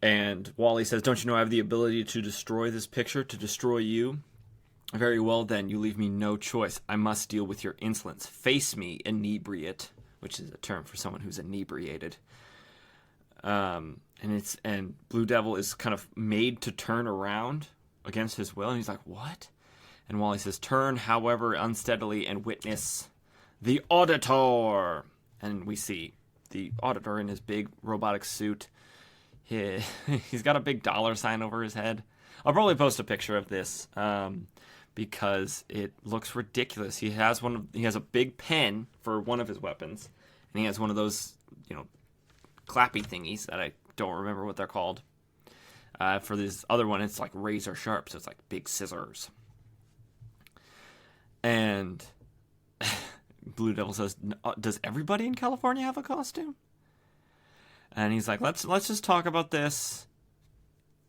And Wally says, "Don't you know I have the ability to destroy this picture, to destroy you? Very well, then, you leave me no choice. I must deal with your insolence. Face me, inebriate," which is a term for someone who's inebriated. And Blue Devil is kind of made to turn around against his will, and he's like, "What?" And Wally says, "Turn, however, unsteadily, and witness the Auditor." And we see the Auditor in his big robotic suit. He's got a big dollar sign over his head. I'll probably post a picture of this because it looks ridiculous. He has a big pen for one of his weapons, and he has one of those, clappy thingies that I don't remember what they're called. For this other one, it's like razor sharp, so it's like big scissors. And Blue Devil says, "Does everybody in California have a costume?" And he's like, let's just talk about this.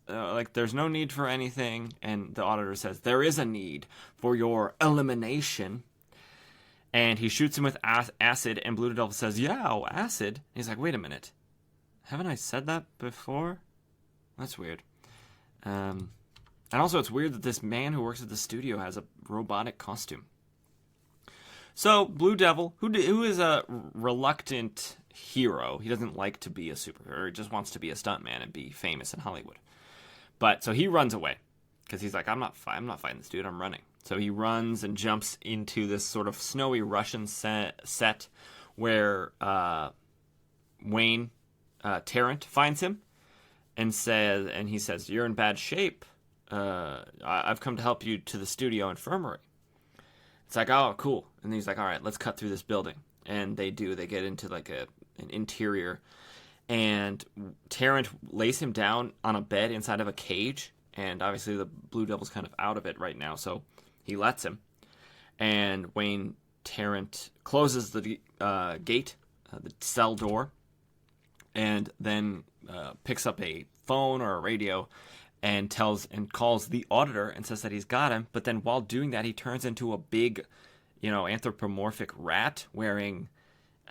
There's no need for anything. And the Auditor says, "There is a need for your elimination." And he shoots him with acid, and Blue Devil says, "Yeah, acid." And he's like, "Wait a minute. Haven't I said that before? That's weird." And also, it's weird that this man who works at the studio has a robotic costume. So, Blue Devil, who is a reluctant hero, he doesn't like to be a superhero, he just wants to be a stuntman and be famous in Hollywood. But, so he runs away, because he's like, I'm not fighting this dude, I'm running. So he runs and jumps into this sort of snowy Russian set where Wayne Tarrant finds him and he says, "You're in bad shape. I've come to help you to the studio infirmary." It's like, "Oh, cool." And he's like, "All right, let's cut through this building." And they get into like an interior, and Tarrant lays him down on a bed inside of a cage, and obviously the Blue Devil's kind of out of it right now, so he lets him. And Wayne Tarrant closes the gate, the cell door, and then picks up a phone or a radio and calls the Auditor and says that he's got him. But then while doing that, he turns into a big, anthropomorphic rat wearing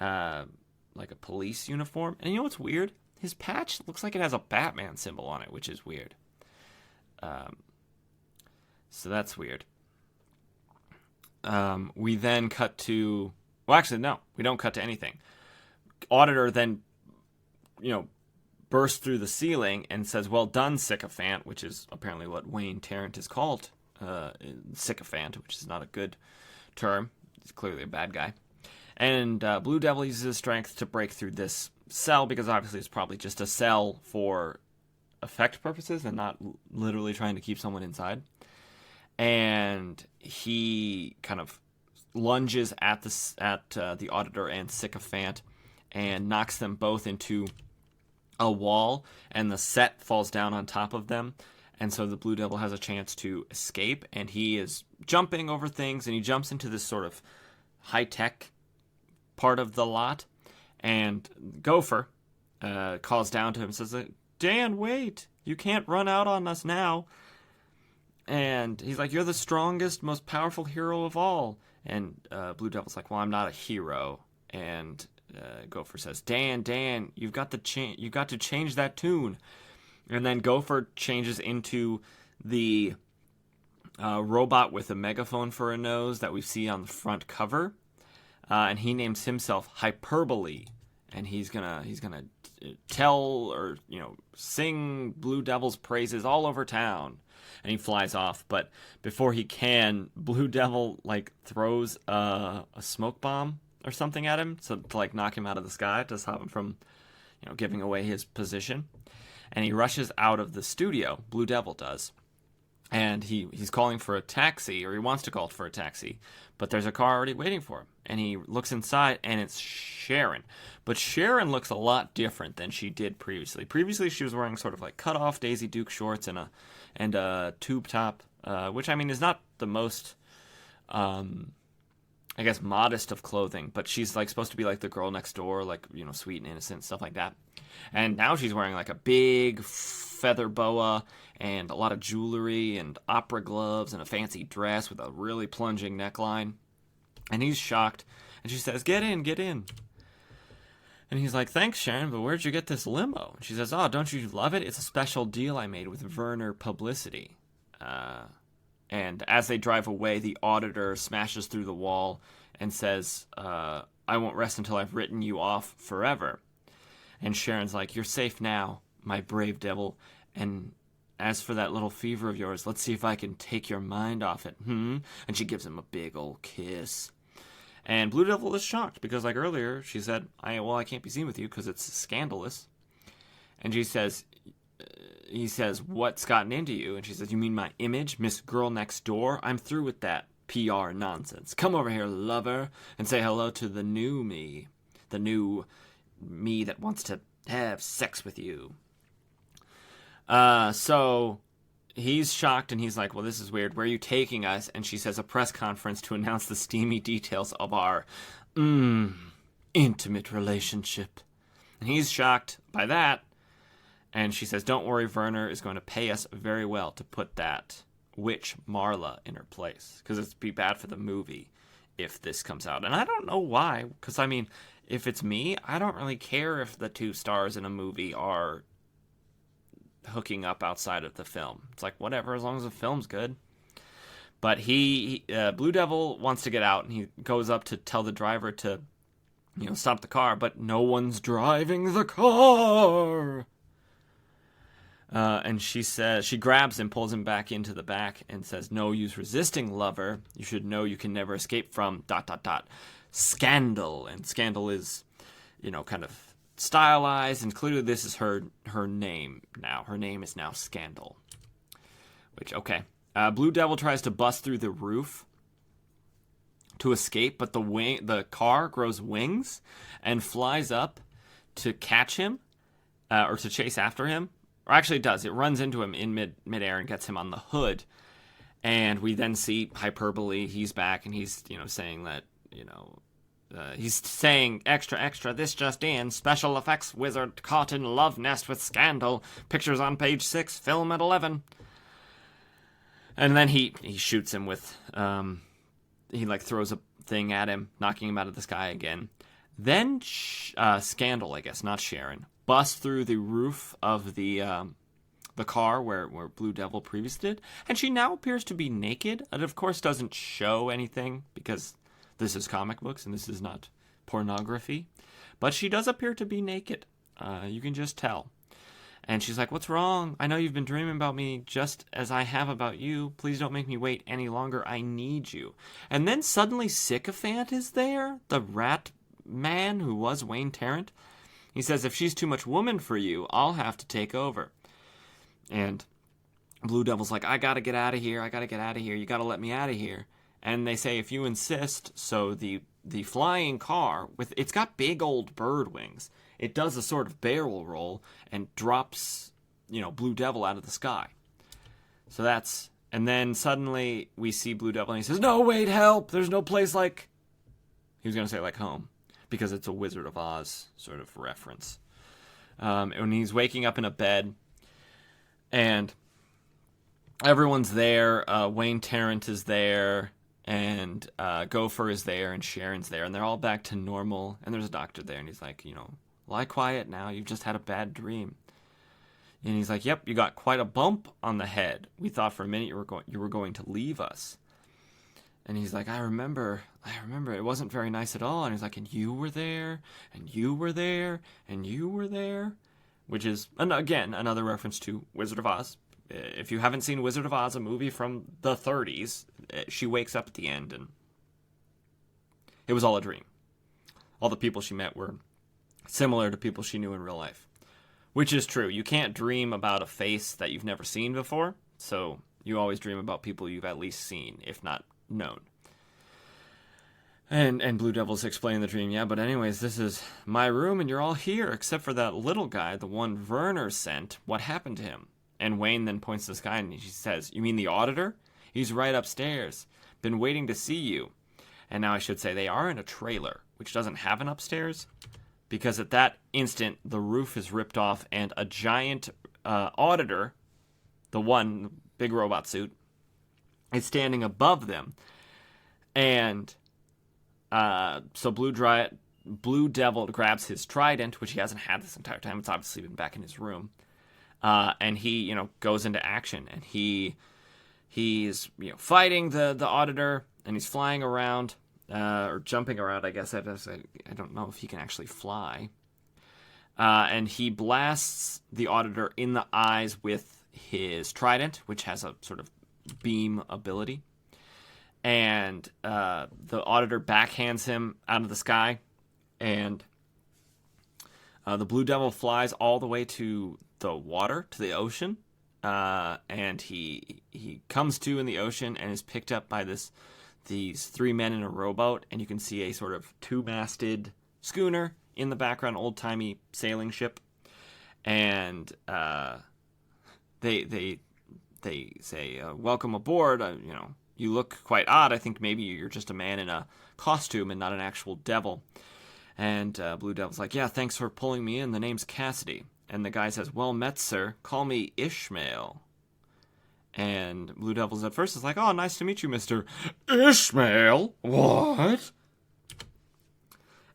like a police uniform. And you know what's weird? His patch looks like it has a Batman symbol on it, which is weird. So that's weird. We then cut to... Well, actually, no. We don't cut to anything. Auditor then, bursts through the ceiling and says, "Well done, sycophant," which is apparently what Wayne Tarrant is called. Sycophant, which is not a good term. He's clearly a bad guy. And Blue Devil uses his strength to break through this cell, because obviously it's probably just a cell for effect purposes and not literally trying to keep someone inside. And he kind of lunges at the Auditor and Sycophant and knocks them both into a wall, and the set falls down on top of them. And so the Blue Devil has a chance to escape, and he is jumping over things, and he jumps into this sort of high-tech part of the lot. And Gopher calls down to him and says, "Dan, wait! You can't run out on us now." And he's like, "You're the strongest, most powerful hero of all." And Blue Devil's like, "Well, I'm not a hero." And Gopher says, Dan, you've got to change that tune." And then Gopher changes into the robot with a megaphone for a nose that we see on the front cover, and he names himself Hyperbole, and he's gonna tell or sing Blue Devil's praises all over town. And he flies off, but before he can, Blue Devil throws a smoke bomb or something at him, so to knock him out of the sky, to stop him from giving away his position. And he rushes out of the studio, Blue Devil does, and he's calling for a taxi, or he wants to call for a taxi, but there's a car already waiting for him. And he looks inside, and it's Sharon. But Sharon looks a lot different than she did previously. Previously, she was wearing sort of cut off Daisy Duke shorts and a tube top, which is not the most I guess, modest of clothing, but she's like supposed to be like the girl next door, like, you know, sweet and innocent, stuff like that. And now she's wearing like a big feather boa and a lot of jewelry and opera gloves and a fancy dress with a really plunging neckline. And he's shocked. And she says, "Get in, get in." And he's like, "Thanks, Sharon, but where'd you get this limo?" And she says, "Oh, don't you love it? It's a special deal I made with Werner Publicity." And as they drive away, the auditor smashes through the wall and says, "I won't rest until I've written you off forever." And Sharon's like, "You're safe now, my brave devil. And as for that little fever of yours, let's see if I can take your mind off it. And she gives him a big old kiss. And Blue Devil is shocked because, like earlier, she said, I can't be seen with you because it's scandalous." And he says, "What's gotten into you?" And she says, "You mean my image, Miss Girl Next Door? I'm through with that PR nonsense. Come over here, lover, and say hello to the new me. The new me that wants to have sex with you." So he's shocked and he's like, "Well, this is weird. Where are you taking us?" And she says, "A press conference to announce the steamy details of our intimate relationship." And he's shocked by that. And she says, "Don't worry, Werner is going to pay us very well to put that witch Marla in her place. Because it'd be bad for the movie if this comes out." And I don't know why. Because, I mean, if it's me, I don't really care if the two stars in a movie are hooking up outside of the film. It's like, whatever, as long as the film's good. But Blue Devil wants to get out, and he goes up to tell the driver to, stop the car, but no one's driving the car. And she grabs him, pulls him back into the back, and says, "No use resisting, lover. You should know you can never escape from ... scandal." And scandal is, kind of stylized, and clearly this is her name now. Her name is now Scandal. Which, okay. Blue Devil tries to bust through the roof to escape, but the car grows wings and flies up to catch him, or to chase after him. Or actually it does. It runs into him in midair and gets him on the hood. And we then see hyperbole. He's back and he's, saying that, he's saying, "Extra, extra, this just in. Special effects wizard caught in love nest with Scandal. Pictures on page 6, film at 11. And then he shoots him with, he throws a thing at him, knocking him out of the sky again. Then Scandal, I guess, not Sharon, busts through the roof of the car where Blue Devil previously did, and she now appears to be naked. It, of course, doesn't show anything because this is comic books and this is not pornography, but she does appear to be naked. You can just tell. And she's like, "What's wrong? I know you've been dreaming about me just as I have about you. Please don't make me wait any longer. I need you." And then suddenly Sycophant is there, the rat man who was Wayne Tarrant. He says, "If she's too much woman for you, I'll have to take over." And Blue Devil's like, "I gotta get out of here. You gotta let me out of here." And they say, "If you insist." So the flying car, it's got big old bird wings. It does a sort of barrel roll and drops, Blue Devil out of the sky. So and then suddenly we see Blue Devil and he says, "No, wait, help. There's no place like," he was going to say like home, because it's a Wizard of Oz sort of reference. And he's waking up in a bed, and everyone's there. Wayne Tarrant is there, and Gopher is there, and Sharon's there, and they're all back to normal. And there's a doctor there, and he's like, "Lie quiet now. You've just had a bad dream." And he's like, "Yep, you got quite a bump on the head. We thought for a minute you were going to leave us." And he's like, I remember, it wasn't very nice at all." And he's like, "And you were there, and you were there, and you were there," which is, again, another reference to Wizard of Oz. If you haven't seen Wizard of Oz, a movie from the 30s, she wakes up at the end, and it was all a dream. All the people she met were similar to people she knew in real life, which is true. You can't dream about a face that you've never seen before, so you always dream about people you've at least seen, if not known. And Blue Devil's explaining the dream. "Yeah, but anyways, this is my room, and you're all here, except for that little guy, the one Werner sent. What happened to him?" And Wayne then points to the sky, and she says, "You mean the auditor? He's right upstairs. Been waiting to see you." And now I should say they are in a trailer, which doesn't have an upstairs, because at that instant, the roof is ripped off and a giant auditor, the one big robot suit, is standing above them. And so Blue Devil grabs his trident, which he hasn't had this entire time. It's obviously been back in his room. And he, goes into action. And he's fighting the auditor, and he's flying around, or jumping around, I guess. I don't know if he can actually fly. And he blasts the auditor in the eyes with his trident, which has a sort of beam ability. And the auditor backhands him out of the sky, and the Blue Devil flies all the way to the water, to the ocean, and he comes to in the ocean and is picked up by these three men in a rowboat, and you can see a sort of two-masted schooner in the background, old-timey sailing ship, and they say, "Welcome aboard. You look quite odd. I think maybe you're just a man in a costume and not an actual devil." And Blue Devil's like, "Yeah, thanks for pulling me in. The name's Cassidy." And the guy says, "Well met, sir. Call me Ishmael." And Blue Devil's at first is like, "Oh, nice to meet you, Mr. Ishmael. What?"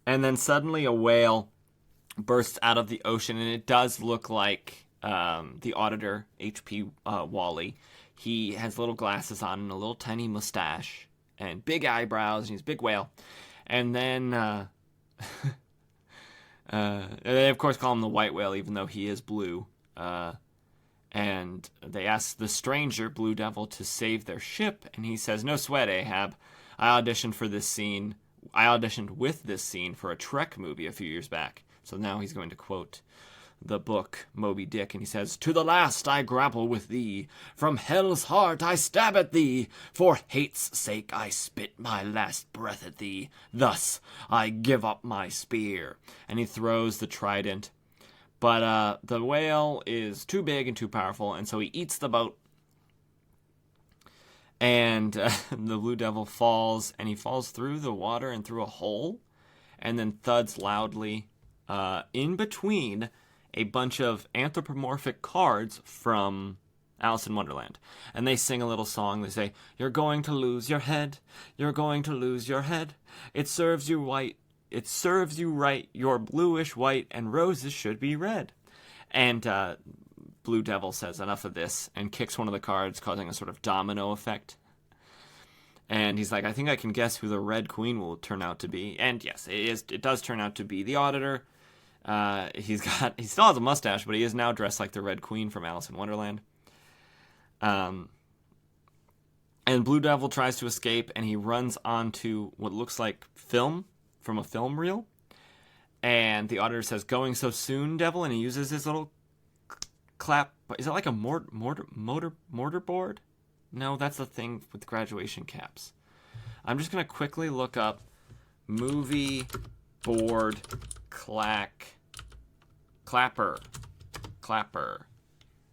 And then suddenly a whale bursts out of the ocean, and it does look like the auditor, H.P. Wally. He has little glasses on and a little tiny mustache and big eyebrows, and he's a big whale. And then they, of course, call him the white whale, even though he is blue. And they ask the stranger, Blue Devil, to save their ship. And he says, "No sweat, Ahab. I auditioned with this scene for a Trek movie a few years back." So now he's going to quote the book Moby Dick, and he says, "To the last I grapple with thee, from hell's heart I stab at thee, for hate's sake I spit my last breath at thee, thus I give up my spear." And he throws the trident, but the whale is too big and too powerful, and so he eats the boat, and the Blue Devil falls, and he falls through the water and through a hole, and then thuds loudly in between a bunch of anthropomorphic cards from Alice in Wonderland. And they sing a little song. They say, "You're going to lose your head. You're going to lose your head. It serves you right. You're bluish white, and roses should be red." And Blue Devil says, "Enough of this," and kicks one of the cards, causing a sort of domino effect. And he's like, "I think I can guess who the Red Queen will turn out to be." And yes, it does turn out to be the auditor. He still has a mustache, but he is now dressed like the Red Queen from Alice in Wonderland. And Blue Devil tries to escape, and he runs onto what looks like film from a film reel. And the auditor says, "Going so soon, Devil?" And he uses his little clap. Is it like a mortar board? No, that's the thing with graduation caps. I'm just going to quickly look up movie board clapper.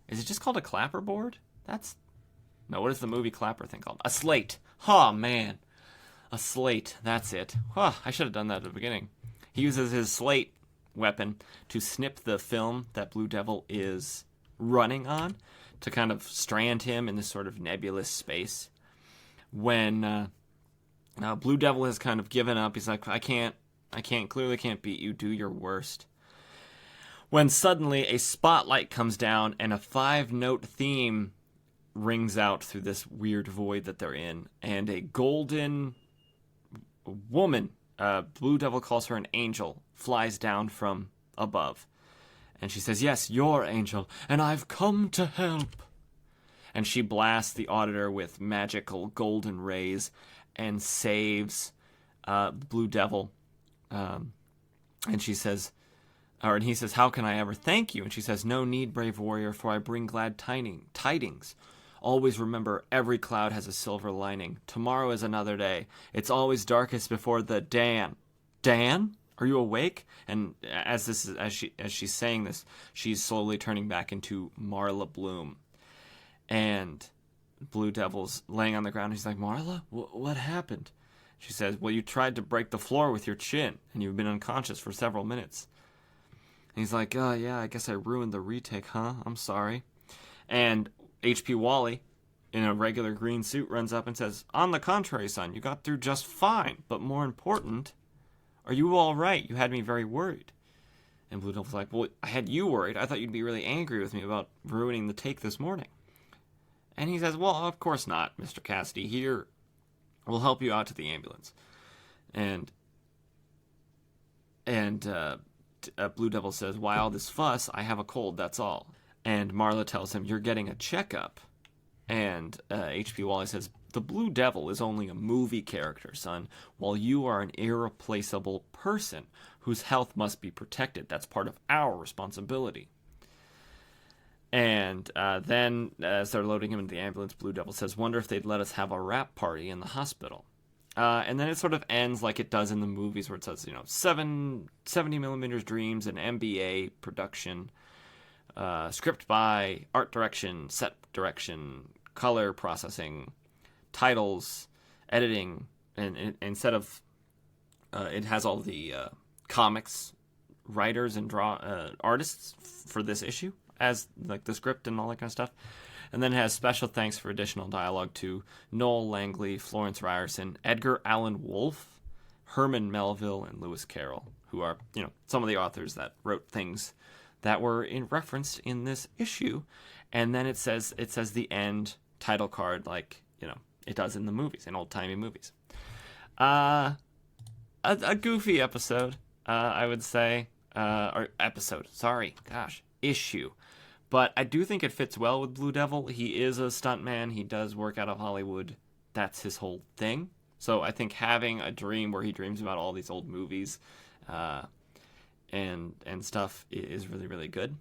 Is it just called a clapper board? No, what is the movie clapper thing called? A slate. Oh, man. A slate. That's it. I should have done that at the beginning. He uses his slate weapon to snip the film that Blue Devil is running on to kind of strand him in this sort of nebulous space. When Blue Devil has kind of given up, he's like, clearly can't beat you. Do your worst. When suddenly a spotlight comes down and a 5-note theme rings out through this weird void that they're in, and a golden woman, Blue Devil calls her an angel, flies down from above. And she says, "Yes, your angel, and I've come to help." And she blasts the auditor with magical golden rays and saves Blue Devil. And he says, "How can I ever thank you?" And she says, "No need, brave warrior, for I bring glad tidings. Always remember, every cloud has a silver lining. Tomorrow is another day. It's always darkest before the Dan? Are you awake?" And as she's saying this, she's slowly turning back into Marla Bloom. And Blue Devil's laying on the ground. He's like, "Marla, what happened?" She says, well, you tried to break the floor with your chin, and you've been unconscious for several minutes. And he's like, oh, yeah, I guess I ruined the retake, huh? I'm sorry. And H.P. Wally, in a regular green suit, runs up and says, on the contrary, son, you got through just fine. But more important, are you all right? You had me very worried. And Blue Devil's like, well, I had you worried. I thought you'd be really angry with me about ruining the take this morning. And he says, well, of course not, Mr. Cassidy. Here, we'll help you out to the ambulance. And Blue Devil says, why all this fuss? I have a cold, that's all. And Marla tells him, you're getting a checkup. And H.P. Wally says, the Blue Devil is only a movie character, son, while you are an irreplaceable person whose health must be protected. That's part of our responsibility. And then, as they're loading him into the ambulance, Blue Devil says, wonder if they'd let us have a rap party in the hospital. And then it sort of ends like it does in the movies, where it says, 70mm Dreams, an MBA production, script by, art direction, set direction, color processing, titles, editing, and instead of, it has all the comics writers and artists for this issue, as like the script and all that kind of stuff. And then it has special thanks for additional dialogue to Noel Langley, Florence Ryerson, Edgar Allan Wolfe, Herman Melville, and Lewis Carroll, who are, some of the authors that wrote things that were referenced in this issue. And then it says the end title card, like, it does in the movies, in old-timey movies. A goofy episode, I would say. Issue. But I do think it fits well with Blue Devil. He is a stuntman. He does work out of Hollywood. That's his whole thing. So I think having a dream where he dreams about all these old movies and stuff is really, really good.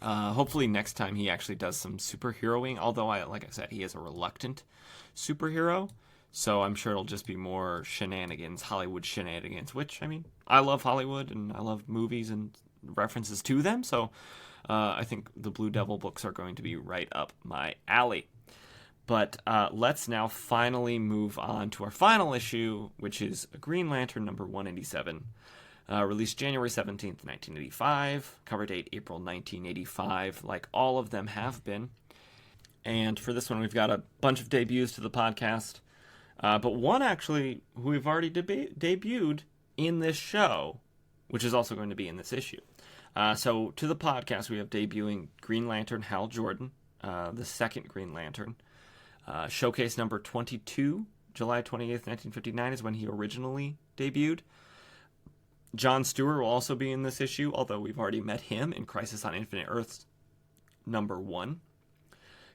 Hopefully next time he actually does some superheroing, although, like I said, he is a reluctant superhero. So I'm sure it'll just be more shenanigans, Hollywood shenanigans, which, I love Hollywood and I love movies and references to them. So I think the Blue Devil books are going to be right up my alley. But let's now finally move on to our final issue, which is Green Lantern number 187. Released January 17th, 1985. Cover date April 1985, like all of them have been. And for this one, we've got a bunch of debuts to the podcast. But one actually who we've already debuted in this show, which is also going to be in this issue. So to the podcast, we have debuting Green Lantern Hal Jordan, the second Green Lantern. Showcase number 22, July 28th, 1959 is when he originally debuted. John Stewart will also be in this issue, although we've already met him in Crisis on Infinite Earths number 1.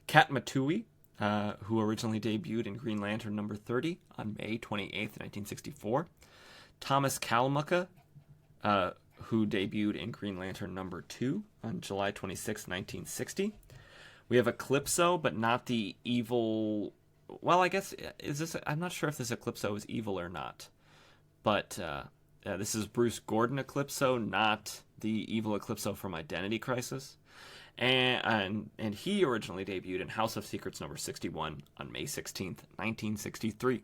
Kat Matui, who originally debuted in Green Lantern number 30 on May 28th, 1964. Thomas Kalmucka, who debuted in Green Lantern number 2 on July 26, 1960. We have Eclipso, but not the evil... Well, I guess, I'm not sure if this Eclipso is evil or not. But this is Bruce Gordon Eclipso, not the evil Eclipso from Identity Crisis. And he originally debuted in House of Secrets number 61 on May 16th, 1963.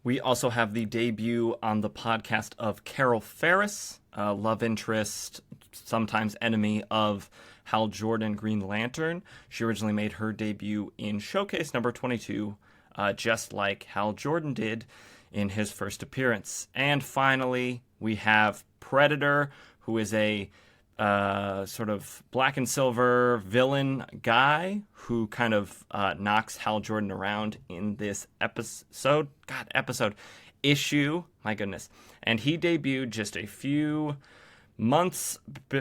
We also have the debut on the podcast of Carol Ferris, love interest, sometimes enemy of Hal Jordan, Green Lantern. She originally made her debut in Showcase number 22, just like Hal Jordan did in his first appearance. And finally, we have Predator, who is a sort of black and silver villain guy who kind of knocks Hal Jordan around in this issue. My goodness. And he debuted just a few months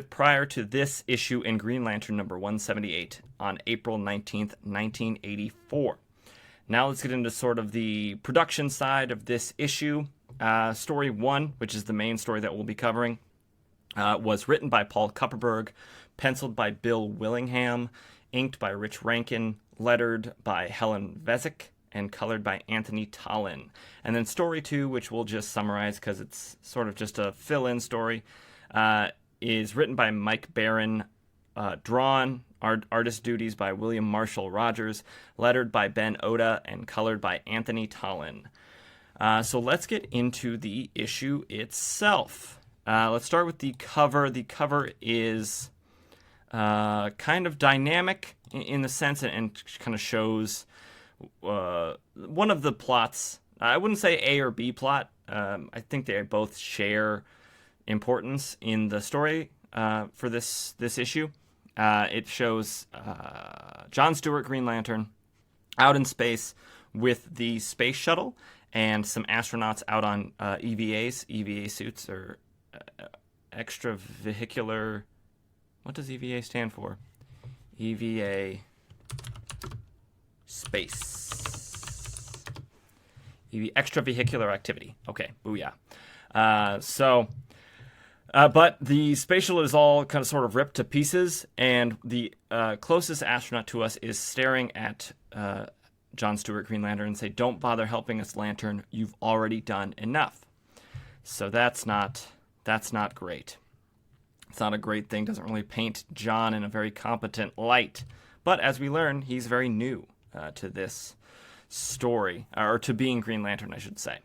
prior to this issue in Green Lantern number 178 on April 19th, 1984. Now let's get into sort of the production side of this issue. Story 1, which is the main story that we'll be covering, was written by Paul Kupperberg, penciled by Bill Willingham, inked by Rich Rankin, lettered by Helen Vezick, and colored by Anthony Tollin. And then story 2, which we'll just summarize because it's sort of just a fill-in story, is written by Mike Barron, drawn, artist duties by William Marshall Rogers, lettered by Ben Oda, and colored by Anthony Tollin. So let's get into the issue itself. Let's start with the cover. The cover is kind of dynamic in the sense and kind of shows one of the plots. I wouldn't say A or B plot. I think they both share importance in the story for this issue. It shows John Stewart, Green Lantern, out in space with the space shuttle and some astronauts out on EVAs. EVA suits are extravehicular. What does EVA stand for? EVA space. Extravehicular activity. Okay, booyah. But the space shuttle is all kind of sort of ripped to pieces, and the closest astronaut to us is staring at John Stewart, Green Lantern, and say, "Don't bother helping us, Lantern. You've already done enough." So that's not great. It's not a great thing. Doesn't really paint John in a very competent light. But as we learn, he's very new to this story, or to being Green Lantern, I should say.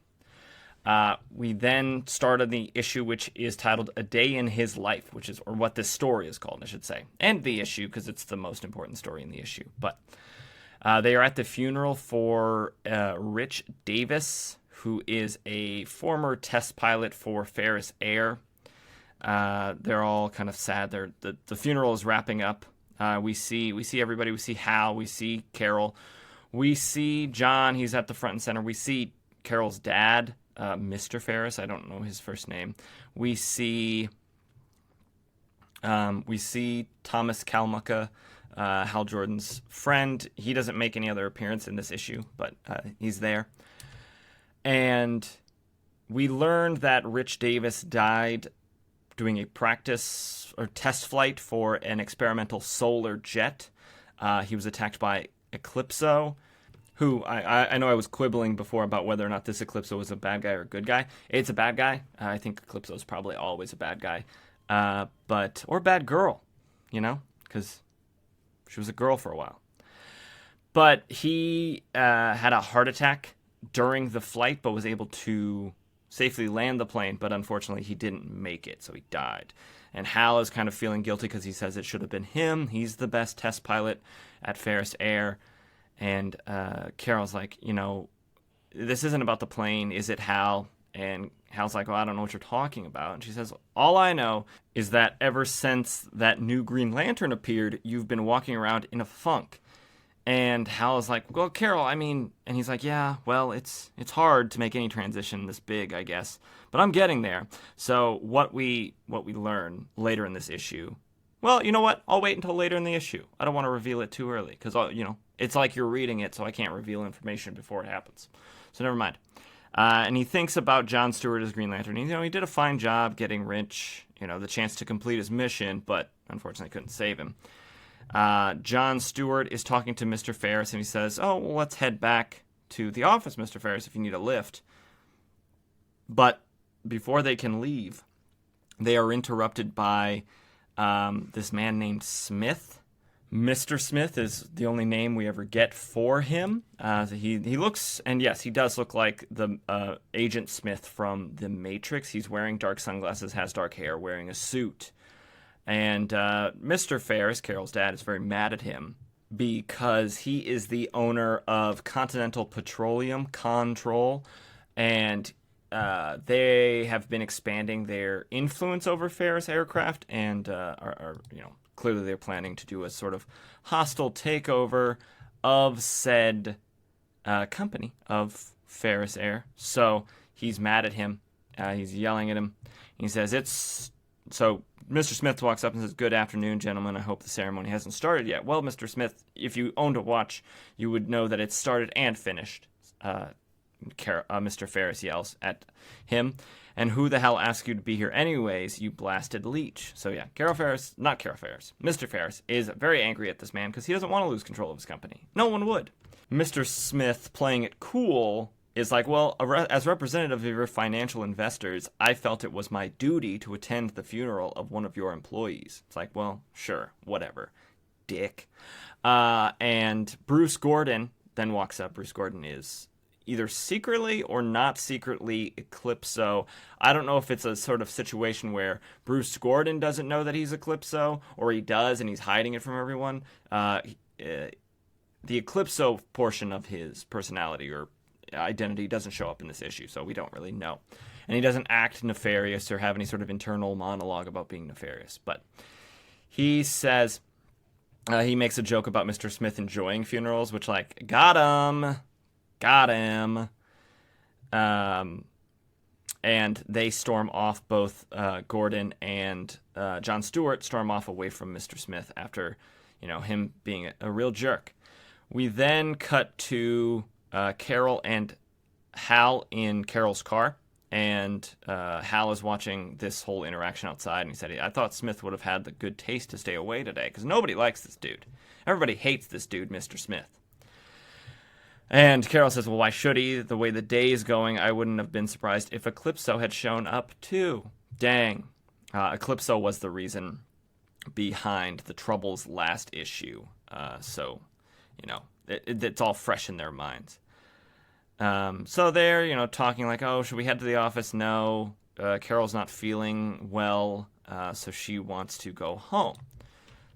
We then started the issue, which is titled "A Day in His Life," or what this story is called, I should say, and the issue because it's the most important story in the issue. But they are at the funeral for Rich Davis, who is a former test pilot for Ferris Air. They're all kind of sad. The funeral is wrapping up. We see everybody. We see Hal. We see Carol. We see John. He's at the front and center. We see Carol's dad, Mr. Ferris. I don't know his first name. We see Thomas Kalmucka, Hal Jordan's friend. He doesn't make any other appearance in this issue, but he's there. And we learned that Rich Davis died doing a practice or test flight for an experimental solar jet. He was attacked by Eclipso, who I know I was quibbling before about whether or not this Eclipso was a bad guy or a good guy. It's a bad guy. I think Eclipso is probably always a bad guy, or bad girl, because she was a girl for a while. But he had a heart attack during the flight, but was able to safely land the plane, but unfortunately he didn't make it, so he died. And Hal is kind of feeling guilty because he says it should have been him. He's the best test pilot at Ferris Air. And Carol's like, this isn't about the plane, is it, Hal? And Hal's like, well, I don't know what you're talking about. And she says, all I know is that ever since that new Green Lantern appeared, you've been walking around in a funk. And Hal is like, well, Carol, and he's like, yeah, well, it's hard to make any transition this big, I guess, but I'm getting there. So what we learn later in this issue, well, you know what? I'll wait until later in the issue. I don't want to reveal it too early because, it's like you're reading it, so I can't reveal information before it happens. So never mind. And he thinks about John Stewart as Green Lantern. He did a fine job getting Rich, the chance to complete his mission, but unfortunately couldn't save him. John Stewart is talking to Mr. Ferris, and he says, oh, well, let's head back to the office, Mr. Ferris, if you need a lift. But before they can leave, they are interrupted by this man named Smith. Mr. Smith is the only name we ever get for him. He looks, and yes, he does look like the Agent Smith from The Matrix. He's wearing dark sunglasses, has dark hair, wearing a suit. And Mr. Ferris, Carol's dad, is very mad at him because he is the owner of Continental Petroleum Control, and they have been expanding their influence over Ferris Aircraft, and are clearly they're planning to do a sort of hostile takeover of said company of Ferris Air. So he's mad at him. He's yelling at him. He says, So Mr. Smith walks up and says, good afternoon, gentlemen. I hope the ceremony hasn't started yet. Well, Mr. Smith, if you owned a watch, you would know that it's started and finished. Mr. Ferris yells at him. And who the hell asked you to be here anyways, you blasted leech? So yeah, Mr. Ferris is very angry at this man because he doesn't want to lose control of his company. No one would. Mr. Smith, playing it cool, is like, well, as representative of your financial investors, I felt it was my duty to attend the funeral of one of your employees. It's like, well, sure, whatever, dick. And Bruce Gordon then walks up. Bruce Gordon is either secretly or not secretly Eclipso. I don't know if it's a sort of situation where Bruce Gordon doesn't know that he's Eclipso, or he does and he's hiding it from everyone. The Eclipso portion of his personality or identity doesn't show up in this issue, so we don't really know. And he doesn't act nefarious or have any sort of internal monologue about being nefarious. But he says, he makes a joke about Mr. Smith enjoying funerals, which, like, got him. And they storm off, both Gordon and John Stewart storm off away from Mr. Smith after, him being a real jerk. We then cut to Carol and Hal in Carol's car. And Hal is watching this whole interaction outside, and he said, I thought Smith would have had the good taste to stay away today, because nobody likes this dude. Everybody hates this dude, Mr. Smith. And Carol says, well, why should he? The way the day is going, I wouldn't have been surprised if Eclipso had shown up too. Dang. Eclipso was the reason behind the Troubles last issue. So, it's all fresh in their minds. So they're, talking like, oh, should we head to the office? No. Carol's not feeling well, so she wants to go home.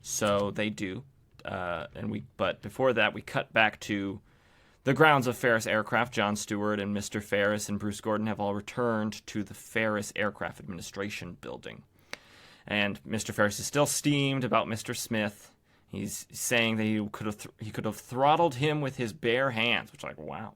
So they do. But before that, we cut back to the grounds of Ferris Aircraft. John Stewart and Mr. Ferris and Bruce Gordon have all returned to the Ferris Aircraft Administration building. And Mr. Ferris is still steamed about Mr. Smith. He's saying that he could have throttled him with his bare hands, which, like, wow.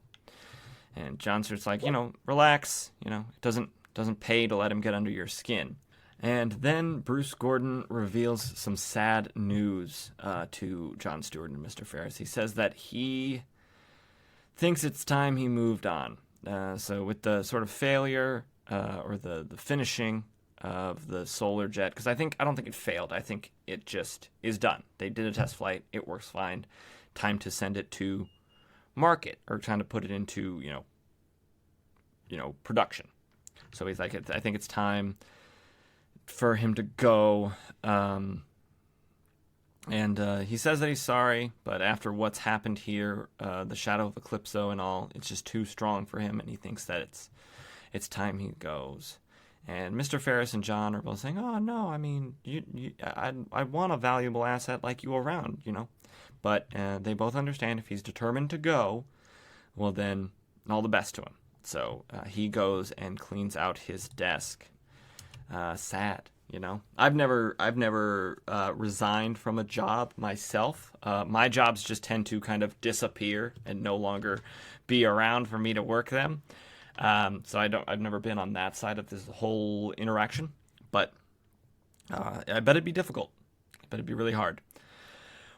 And John Stewart's like, relax. It doesn't pay to let him get under your skin. And then Bruce Gordon reveals some sad news to John Stewart and Mr. Ferris. He says that he thinks it's time he moved on. So with the sort of failure or the finishing of the solar jet, because I don't think it failed. I think it just is done. They did a test flight. It works fine. Time to send it to market, or trying to put it into production. So he's like, I think it's time for him to go. And he says that he's sorry, but after what's happened here, the shadow of Eclipso and all, it's just too strong for him, and he thinks that it's time he goes. And Mr. Ferris and John are both saying, oh no, I mean, I want a valuable asset like you around, But they both understand if he's determined to go, well then, all the best to him. So he goes and cleans out his desk. Sad, I've never resigned from a job myself. My jobs just tend to kind of disappear and no longer be around for me to work them. So I've never been on that side of this whole interaction. But I bet it'd be difficult. I bet it'd be really hard.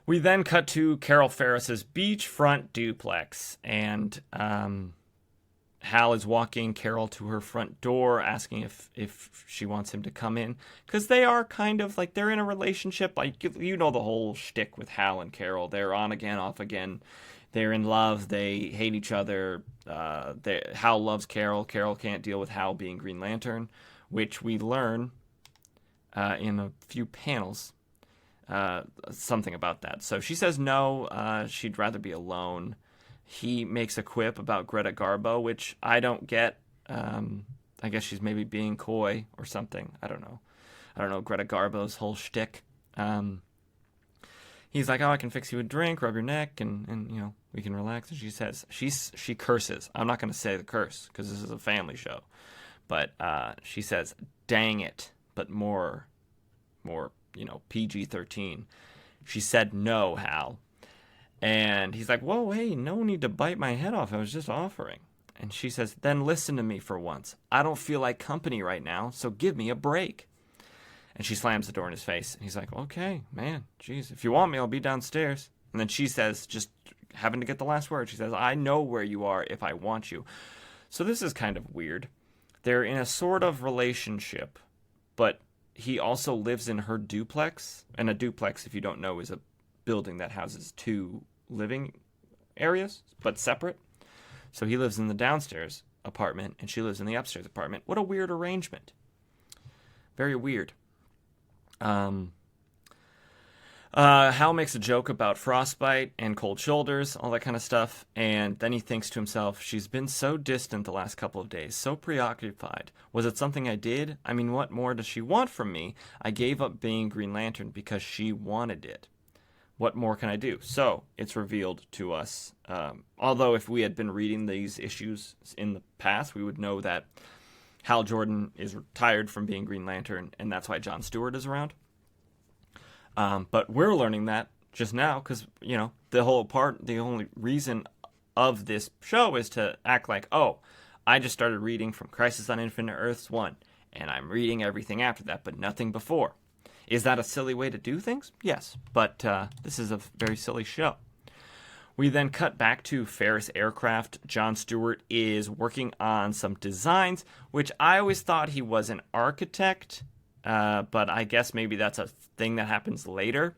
We then cut to Carol Ferris's beachfront duplex, and Hal is walking Carol to her front door, asking if she wants him to come in, because they are kind of like, they're in a relationship. Like, the whole shtick with Hal and Carol. They're on again, off again. They're in love. They hate each other. Hal loves Carol. Carol can't deal with Hal being Green Lantern, which we learn in a few panels. Something about that. So she says no, she'd rather be alone. He makes a quip about Greta Garbo, which I don't get. I guess she's maybe being coy or something. I don't know Greta Garbo's whole shtick. He's like, oh, I can fix you a drink, rub your neck, and we can relax. And she says, she curses. I'm not going to say the curse because this is a family show. But she says, dang it, but more PG-13. She said no, Hal. And he's like, whoa, hey, no need to bite my head off. I was just offering. And she says, then listen to me for once. I don't feel like company right now, so give me a break. And she slams the door in his face. And he's like, okay, man, geez, if you want me, I'll be downstairs. And then she says, just having to get the last word, she says, I know where you are if I want you. So this is kind of weird. They're in a sort of relationship, but he also lives in her duplex. And a duplex, if you don't know, is a building that houses two living areas, but separate. So he lives in the downstairs apartment, and she lives in the upstairs apartment. What a weird arrangement. Very weird. Hal makes a joke about frostbite and cold shoulders, all that kind of stuff, and then he thinks to himself, she's been so distant the last couple of days, so preoccupied. Was it something I did? I mean, what more does she want from me? I gave up being Green Lantern because she wanted it. What more can I do? So, it's revealed to us, although if we had been reading these issues in the past, we would know that Hal Jordan is retired from being Green Lantern, and that's why John Stewart is around. But we're learning that just now because, the only reason of this show is to act like, oh, I just started reading from Crisis on Infinite Earths 1, and I'm reading everything after that, but nothing before. Is that a silly way to do things? Yes, but this is a very silly show. We then cut back to Ferris Aircraft. John Stewart is working on some designs, which I always thought he was an architect, but I guess maybe that's a thing that happens later.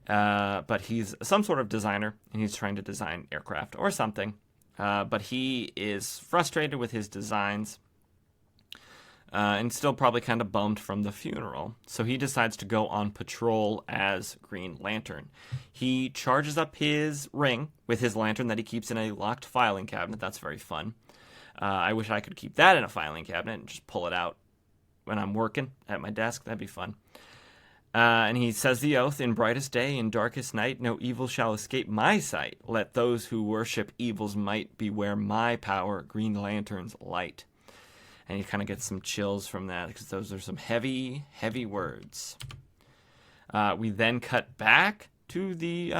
But he's some sort of designer, and he's trying to design aircraft or something. But he is frustrated with his designs, and still probably kind of bummed from the funeral. So he decides to go on patrol as Green Lantern. He charges up his ring with his lantern that he keeps in a locked filing cabinet. That's very fun. I wish I could keep that in a filing cabinet and just pull it out when I'm working at my desk. That'd be fun. And he says the oath, in brightest day, in darkest night, no evil shall escape my sight. Let those who worship evil's might beware my power, Green Lantern's light. And he kind of gets some chills from that because those are some heavy, heavy words. We then cut back to the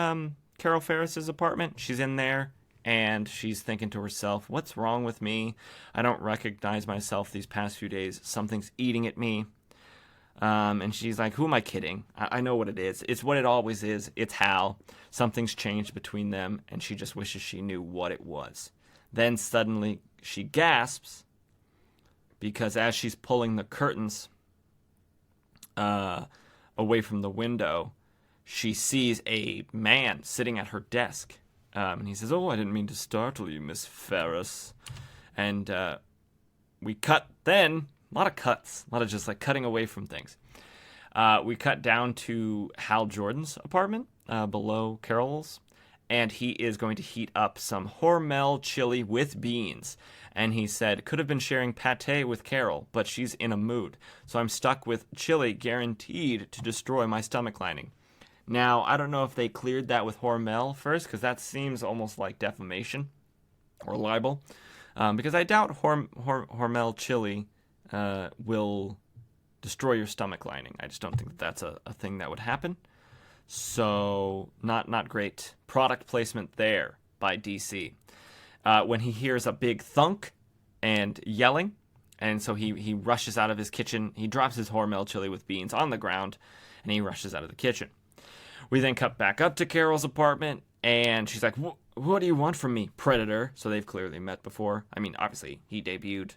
Carol Ferris's apartment. She's in there, and she's thinking to herself, what's wrong with me? I don't recognize myself these past few days. Something's eating at me. And she's like, who am I kidding? I know what it is. It's what it always is. It's Hal. Something's changed between them, and she just wishes she knew what it was. Then suddenly she gasps, because as she's pulling the curtains away from the window, she sees a man sitting at her desk. And he says, oh, I didn't mean to startle you, Miss Ferris. And we cut then, a lot of cuts, a lot of just like cutting away from things. We cut down to Hal Jordan's apartment below Carol's, and he is going to heat up some Hormel chili with beans. And he said, could have been sharing pate with Carol, but she's in a mood. So I'm stuck with chili guaranteed to destroy my stomach lining. Now, I don't know if they cleared that with Hormel first, because that seems almost like defamation or libel. Because I doubt Hormel chili will destroy your stomach lining. I just don't think that's a thing that would happen. So, not great product placement there by DC. When he hears a big thunk and yelling, and so he rushes out of his kitchen. He drops his Hormel chili with beans on the ground, and he rushes out of the kitchen. We then cut back up to Carol's apartment, and she's like, what do you want from me, Predator? So they've clearly met before. I mean, obviously, he debuted,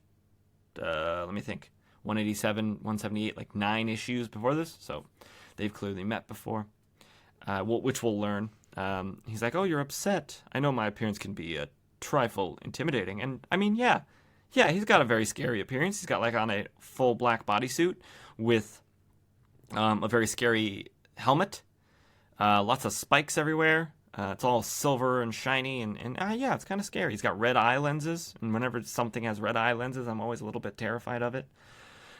let me think, 187, 178, like 9 issues before this, so they've clearly met before, which we'll learn. He's like, oh, you're upset. I know my appearance can be a trifle intimidating, and I mean, yeah, he's got a very scary appearance. He's got like on a full black bodysuit with a very scary helmet, lots of spikes everywhere. It's all silver and shiny, and yeah, it's kind of scary. He's got red eye lenses, and whenever something has red eye lenses, I'm always a little bit terrified of it,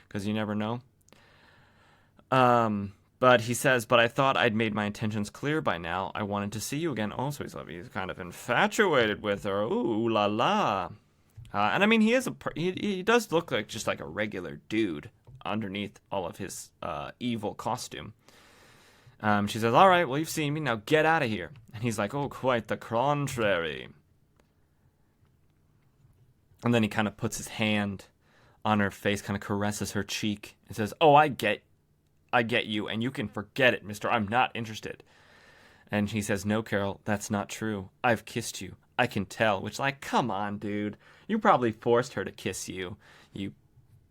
because you never know. But he says, but I thought I'd made my intentions clear by now. I wanted to see you again. Oh, so he's kind of infatuated with her. Ooh la la. And I mean, he does look like just like a regular dude underneath all of his evil costume. She says, all right, well, you've seen me. Now get out of here. And he's like, oh, quite the contrary. And then he kind of puts his hand on her face, kind of caresses her cheek, and says, oh, I get you, and you can forget it, mister. I'm not interested. And he says, no, Carol, that's not true. I've kissed you. I can tell. Which, like, come on, dude. You probably forced her to kiss you, you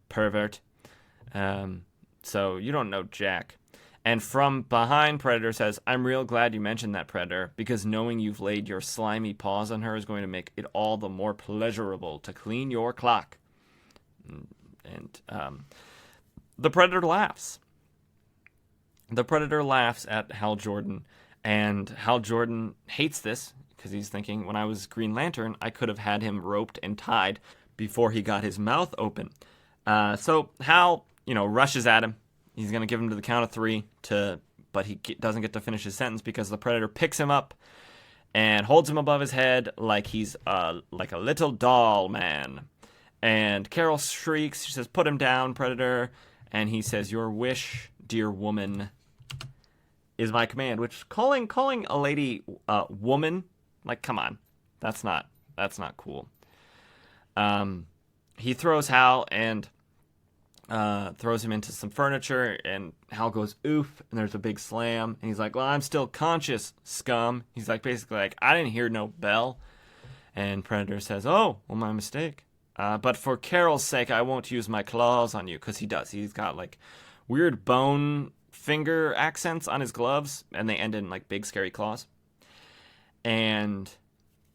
pervert. So you don't know Jack. And from behind, Predator says, I'm real glad you mentioned that, Predator, because knowing you've laid your slimy paws on her is going to make it all the more pleasurable to clean your clock. And the Predator laughs. The Predator laughs at Hal Jordan, and Hal Jordan hates this because he's thinking, when I was Green Lantern, I could have had him roped and tied before he got his mouth open. So Hal, rushes at him. He's going to give him to the count of 3, but he doesn't get to finish his sentence because the Predator picks him up and holds him above his head like he's like a little doll man. And Carol shrieks. She says, "Put him down, Predator." And he says, "Your wish, dear woman, is my command." Which calling a lady woman, like, come on, that's not cool. He throws Hal and throws him into some furniture, and Hal goes oof, and there's a big slam, and he's like, "Well, I'm still conscious, scum." He's like, basically like, "I didn't hear no bell." And Predator says, "Oh, well, my mistake. But for Carol's sake, I won't use my claws on you," because he does. He's got like weird bone finger accents on his gloves, and they end in like big scary claws. And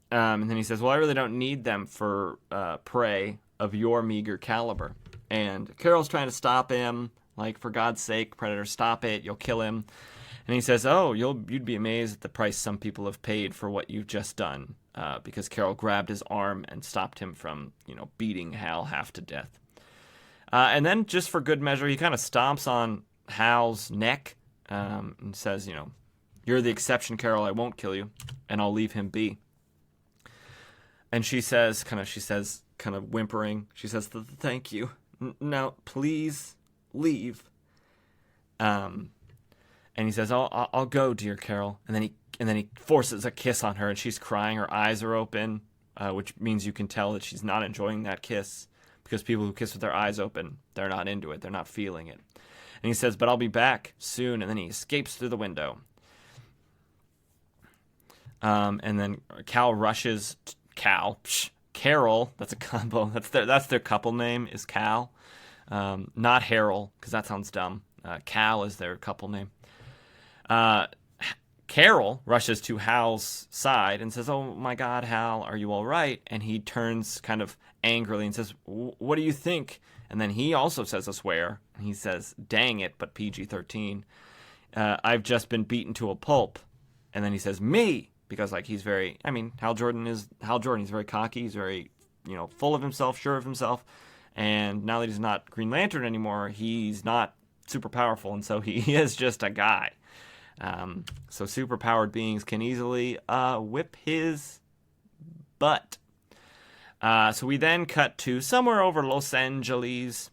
then he says, "Well, I really don't need them for prey of your meager caliber." And Carol's trying to stop him, like, "For God's sake, Predator, stop it! You'll kill him." And he says, "Oh, you'd be amazed at the price some people have paid for what you've just done," because Carol grabbed his arm and stopped him from, beating Hal half to death. And then, just for good measure, he kind of stomps on Hal's neck and says, "You're the exception, Carol. I won't kill you, and I'll leave him be." And she says, kind of whimpering, she says, "Thank you. Now, please leave." And he says, I'll go, dear Carol." And then he forces a kiss on her, and she's crying. Her eyes are open, which means you can tell that she's not enjoying that kiss, because people who kiss with their eyes open, they're not into it. They're not feeling it. And he says, "But I'll be back soon." And then he escapes through the window. And then Carol, that's a combo. That's their couple name, is Cal. Not Harold, because that sounds dumb. Cal is their couple name. Carol rushes to Hal's side and says, "Oh my God, Hal, are you all right?" And he turns kind of angrily and says, "What do you think?" And then he also says a swear. He says, "Dang it," but PG-13. "I've just been beaten to a pulp." And then he says, "Me," because like he's very, Hal Jordan. He's very cocky. He's very, full of himself, sure of himself. And now that he's not Green Lantern anymore, he's not super powerful, and so he is just a guy. So super-powered beings can easily whip his butt. So we then cut to somewhere over Los Angeles,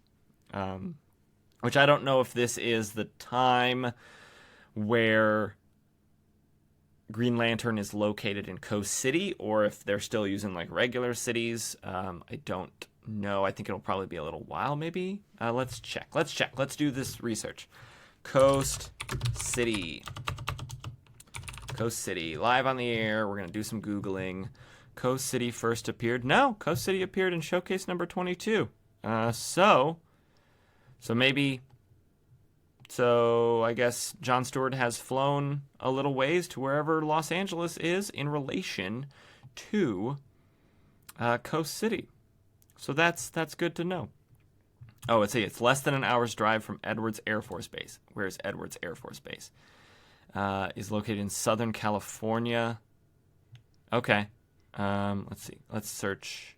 which I don't know if this is the time where Green Lantern is located in Coast City, or if they're still using like regular cities. I don't know. I think it'll probably be a little while, maybe. Let's check. Let's do this research. Coast City. Live on the air. We're going to do some Googling. Coast City first appeared. No, Coast City appeared in Showcase number 22. So maybe... So I guess John Stewart has flown a little ways to wherever Los Angeles is in relation to Coast City. So that's good to know. Oh, it's less than an hour's drive from Edwards Air Force Base. Where's Edwards Air Force Base? Is located in Southern California. Okay. Let's see. Let's search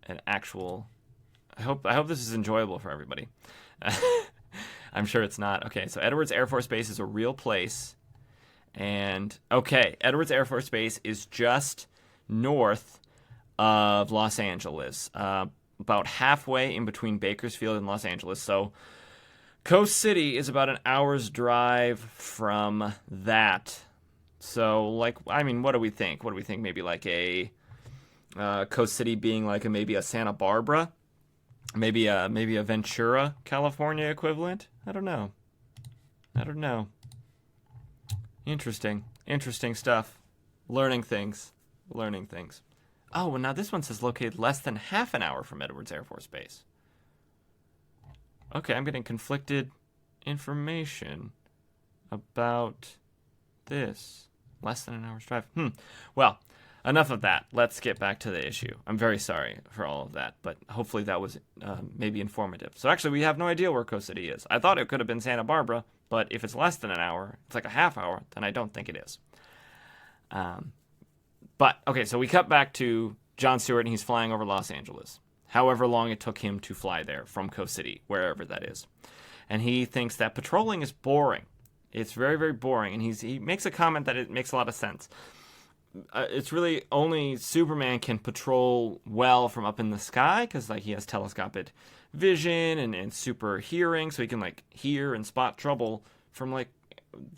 an actual... I hope this is enjoyable for everybody. I'm sure it's not. Okay, so Edwards Air Force Base is a real place. And, okay, Edwards Air Force Base is just north of Los Angeles. About halfway in between Bakersfield and Los Angeles. So Coast City is about an hour's drive from that. So, like, what do we think? Maybe like a Coast City being like maybe a Santa Barbara? Maybe a Ventura, California equivalent? I don't know. Interesting stuff. Learning things. Oh, well, now this one says located less than half an hour from Edwards Air Force Base. Okay, I'm getting conflicted information about this. Less than an hour's drive. Well, enough of that. Let's get back to the issue. I'm very sorry for all of that, but hopefully that was maybe informative. So actually, we have no idea where Coast City is. I thought it could have been Santa Barbara, But if it's less than an hour, it's like a half hour, then I don't think it is. But, okay, so we cut back to John Stewart, and he's flying over Los Angeles. However long it took him to fly there from Coast City, wherever that is. And he thinks that patrolling is boring. It's very, very boring. And he makes a comment that it makes a lot of sense. It's really only Superman can patrol well from up in the sky, because like he has telescopic vision and super hearing, so he can like hear and spot trouble from like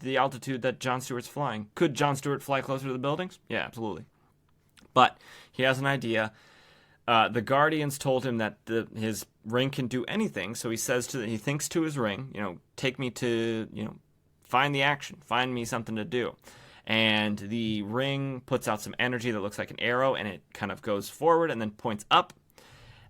the altitude that John Stewart's flying. Could John Stewart fly closer to the buildings? Yeah, absolutely. But he has an idea. The Guardians told him that his ring can do anything, so he thinks to his ring, take me to, find the action, find me something to do. And the ring puts out some energy that looks like an arrow, and it kind of goes forward and then points up.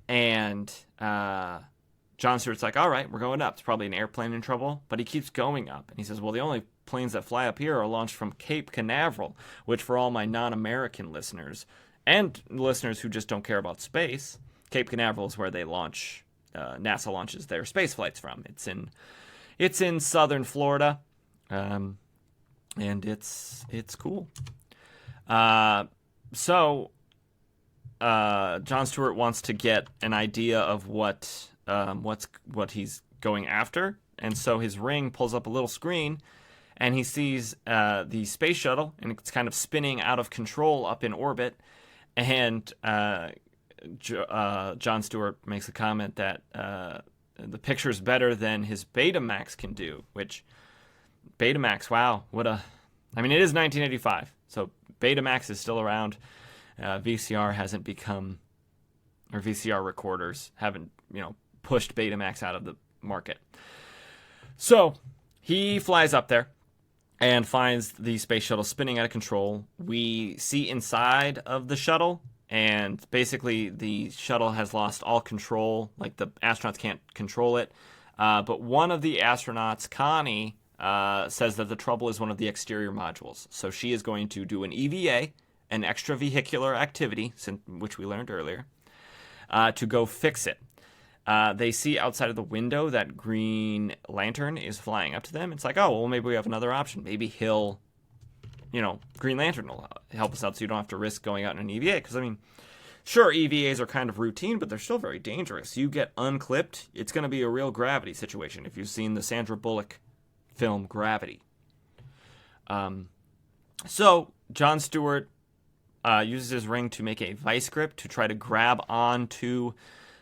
And John Stewart's like, all right, we're going up. It's probably an airplane in trouble. But he keeps going up. And he says, well, the only planes that fly up here are launched from Cape Canaveral, which for all my non-American listeners and listeners who just don't care about space, Cape Canaveral is where they launch, NASA launches their space flights from. It's in southern Florida. And it's cool. So John Stewart wants to get an idea of what he's going after, and so his ring pulls up a little screen, and he sees the space shuttle, and it's kind of spinning out of control up in orbit, and John Stewart makes a comment that the picture's better than his Betamax can do, which Betamax, wow, it is 1985, so Betamax is still around. VCR hasn't become, or VCR recorders haven't, pushed Betamax out of the market. So he flies up there and finds the space shuttle spinning out of control. We see inside of the shuttle, and basically the shuttle has lost all control, like the astronauts can't control it. But one of the astronauts, Connie, says that the trouble is one of the exterior modules. So she is going to do an EVA, an extravehicular activity, which we learned earlier, to go fix it. They see outside of the window that Green Lantern is flying up to them. It's like, oh, well, maybe we have another option. Maybe Green Lantern will help us out so you don't have to risk going out in an EVA. Because, sure, EVAs are kind of routine, but they're still very dangerous. You get unclipped, it's going to be a real Gravity situation. If you've seen the Sandra Bullock film Gravity. So John Stewart uses his ring to make a vice grip to try to grab onto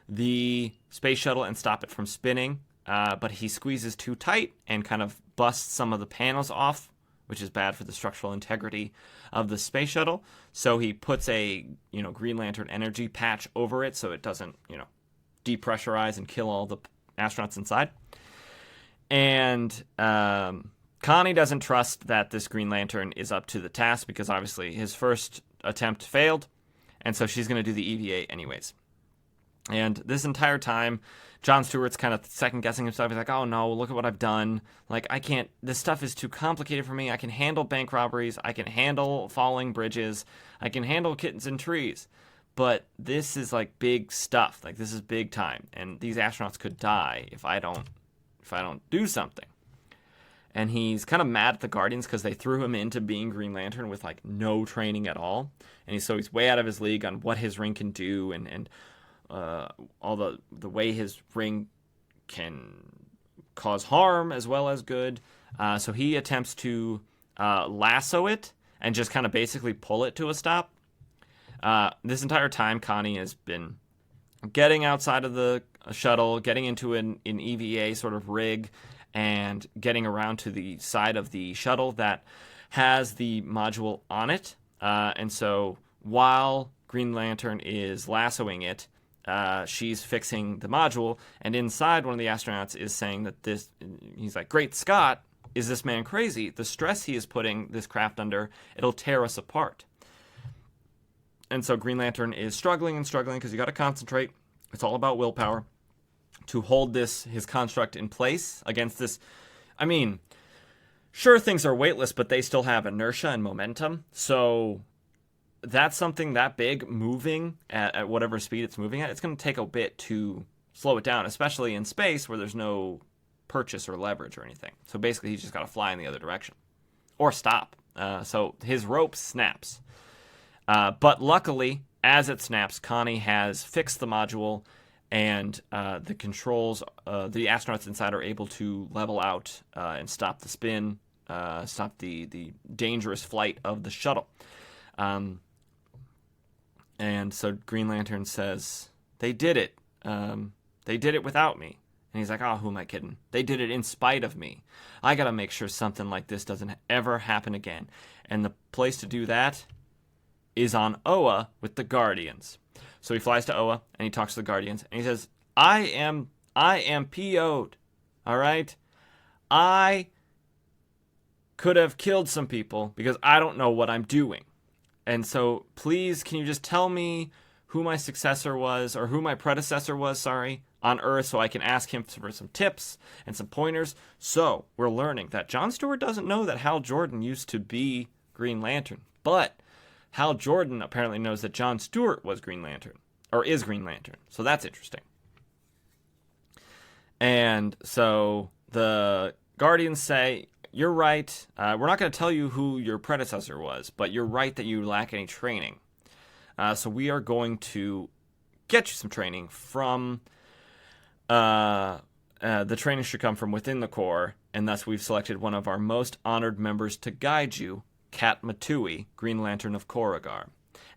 the space shuttle and stop it from spinning, but he squeezes too tight and kind of busts some of the panels off, which is bad for the structural integrity of the space shuttle. So he puts a Green Lantern energy patch over it so it doesn't depressurize and kill all the astronauts inside. And Connie doesn't trust that this Green Lantern is up to the task because obviously his first attempt failed, and so she's going to do the EVA anyways. And this entire time, John Stewart's kind of second-guessing himself. He's like, oh no, look at what I've done. Like, this stuff is too complicated for me. I can handle bank robberies. I can handle falling bridges. I can handle kittens and trees. But this is like big stuff. Like, this is big time. And these astronauts could die if I don't do something. And he's kind of mad at the Guardians because they threw him into being Green Lantern with like no training at all. And he's way out of his league on what his ring can do and all the way his ring can cause harm as well as good. So he attempts to lasso it and just kind of basically pull it to a stop. This entire time, Connie has been getting outside of the shuttle, getting into an EVA sort of rig, and getting around to the side of the shuttle that has the module on it. And so while Green Lantern is lassoing it, she's fixing the module, and inside one of the astronauts is saying that he's like, great Scott, is this man crazy? The stress he is putting this craft under, it'll tear us apart. And so Green Lantern is struggling because you got to concentrate. It's all about willpower to hold his construct in place against this. Sure, things are weightless, but they still have inertia and momentum. So that's something that big moving at whatever speed it's moving at. It's going to take a bit to slow it down, especially in space where there's no purchase or leverage or anything. So basically, he's just got to fly in the other direction or stop. So his rope snaps. But luckily, as it snaps, Connie has fixed the module, and the controls, the astronauts inside are able to level out and stop the spin, stop the dangerous flight of the shuttle. And so Green Lantern says, they did it. They did it without me. And he's like, oh, who am I kidding? They did it in spite of me. I got to make sure something like this doesn't ever happen again. And the place to do that is on Oa with the Guardians. So he flies to Oa and he talks to the Guardians and he says, I am PO'd. All right? I could have killed some people because I don't know what I'm doing. And so please, can you just tell me who my successor was, or who my predecessor was, on Earth, so I can ask him for some tips and some pointers. So we're learning that John Stewart doesn't know that Hal Jordan used to be Green Lantern, but Hal Jordan apparently knows that John Stewart was Green Lantern, or is Green Lantern. So that's interesting. And so the Guardians say, you're right. We're not going to tell you who your predecessor was, but you're right that you lack any training. So we are going to get you some training from... the training should come from within the Corps, and thus we've selected one of our most honored members to guide you, Kat Matui, Green Lantern of Korugar.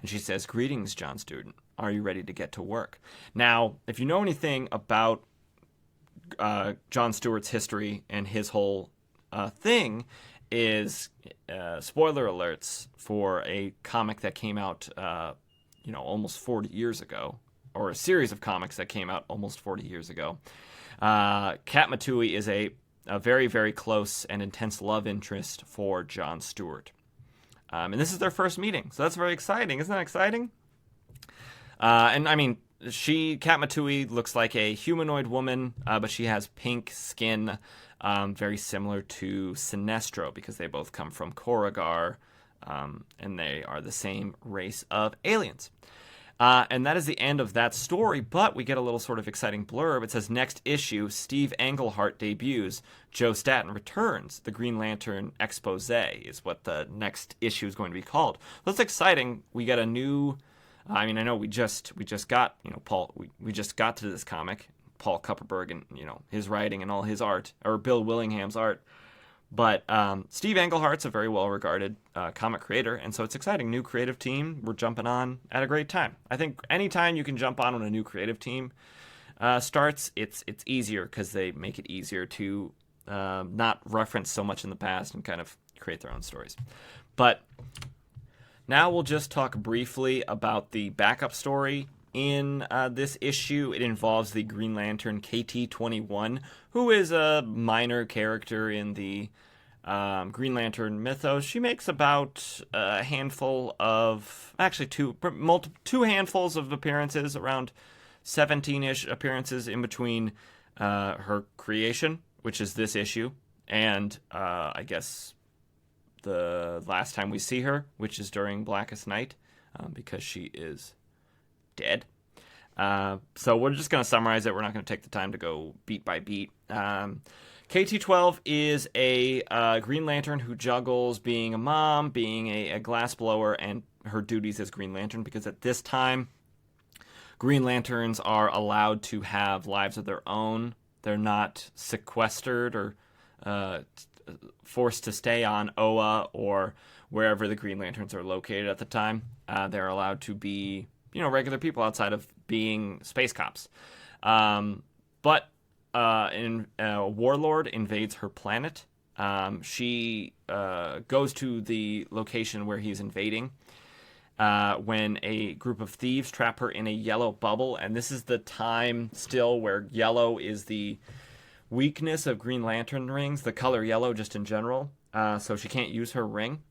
And she says, greetings, John Stewart. Are you ready to get to work? Now, if you know anything about John Stewart's history and his whole thing, is spoiler alerts for a comic that came out almost 40 years ago, or a series of comics that came out almost 40 years ago. Kat Matui is a very, very close and intense love interest for John Stewart. And this is their first meeting, so that's very exciting. Isn't that exciting? And I mean, Kat Matui looks like a humanoid woman, but she has pink skin, very similar to Sinestro, because they both come from Korugar, and they are the same race of aliens. And that is the end of that story, but we get a little sort of exciting blurb. It says, next issue, Steve Englehart debuts. Joe Staton returns. The Green Lantern Expose is what the next issue is going to be called. That's exciting. We get a new... I mean, I know we just got, Paul... We just got to this comic, Paul Kupperberg, and, his writing and all his art, or Bill Willingham's art. But Steve Englehart's a very well-regarded comic creator, and so it's exciting. New creative team. We're jumping on at a great time. I think anytime you can jump on when a new creative team starts, it's easier because they make it easier to not reference so much in the past and kind of create their own stories. But now we'll just talk briefly about the backup story. In this issue, it involves the Green Lantern KT-21, who is a minor character in the Green Lantern mythos. She makes about a handful of, actually two handfuls of appearances, around 17-ish appearances in between her creation, which is this issue, and I guess the last time we see her, which is during Blackest Night, because she is dead. So we're just going to summarize it. We're not going to take the time to go beat by beat. KT-12 is a Green Lantern who juggles being a mom, being a glassblower, and her duties as Green Lantern, because at this time, Green Lanterns are allowed to have lives of their own. They're not sequestered or forced to stay on Oa or wherever the Green Lanterns are located at the time. They're allowed to be regular people outside of being space cops. But Warlord invades her planet. She goes to the location where he's invading when a group of thieves trap her in a yellow bubble. And this is the time still where yellow is the weakness of Green Lantern rings, the color yellow just in general. So she can't use her ring.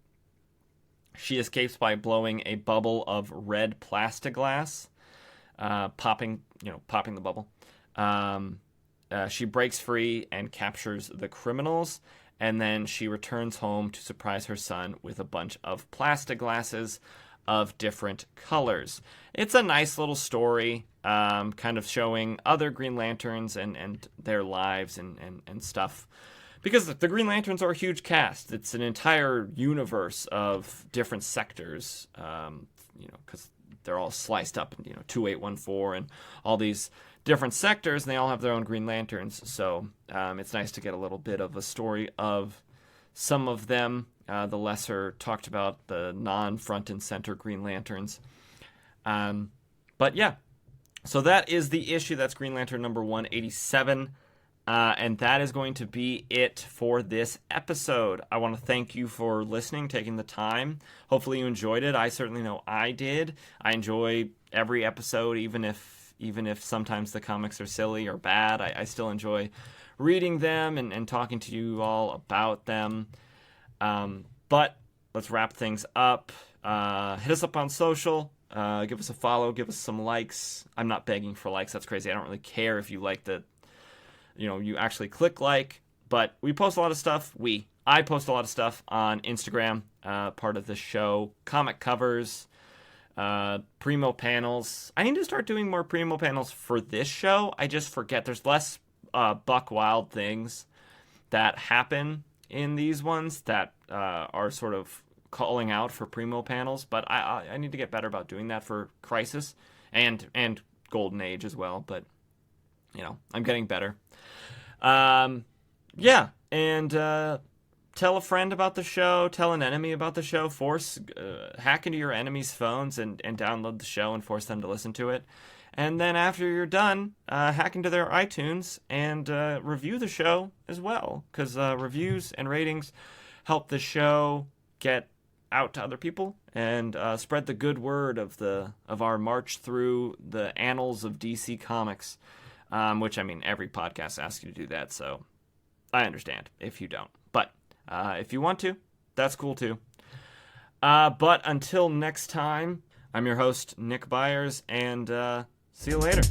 She escapes by blowing a bubble of red plastiglass, popping the bubble. She breaks free and captures the criminals, and then she returns home to surprise her son with a bunch of plastiglasses. of different colors. It's a nice little story, kind of showing other Green Lanterns and their lives and stuff. Because the Green Lanterns are a huge cast. It's an entire universe of different sectors, because they're all sliced up in, 2814 and all these different sectors, and they all have their own Green Lanterns. So it's nice to get a little bit of a story of some of them, the lesser talked about, the non-front and center Green Lanterns. But yeah, so that is the issue. That's Green Lantern number 187. And that is going to be it for this episode. I want to thank you for listening, taking the time. Hopefully you enjoyed it. I certainly know I did. I enjoy every episode, even if sometimes the comics are silly or bad. I still enjoy reading them and talking to you all about them. But let's wrap things up. Hit us up on social. Give us a follow. Give us some likes. I'm not begging for likes. That's crazy. I don't really care if you like the... you actually click like, but we post a lot of stuff. I post a lot of stuff on Instagram, part of the show, comic covers, Primo Panels. I need to start doing more Primo Panels for this show. I just forget. There's less buck wild things that happen in these ones that are sort of calling out for Primo Panels, but I need to get better about doing that for Crisis and Golden Age as well, but I'm getting better. Yeah, and tell a friend about the show, tell an enemy about the show, hack into your enemy's phones and download the show and force them to listen to it. And then after you're done, hack into their iTunes and review the show as well, because reviews and ratings help the show get out to other people and spread the good word of our march through the annals of DC Comics. Which, every podcast asks you to do that, so I understand if you don't. But if you want to, that's cool too. But until next time, I'm your host, Nick Byers, and see you later.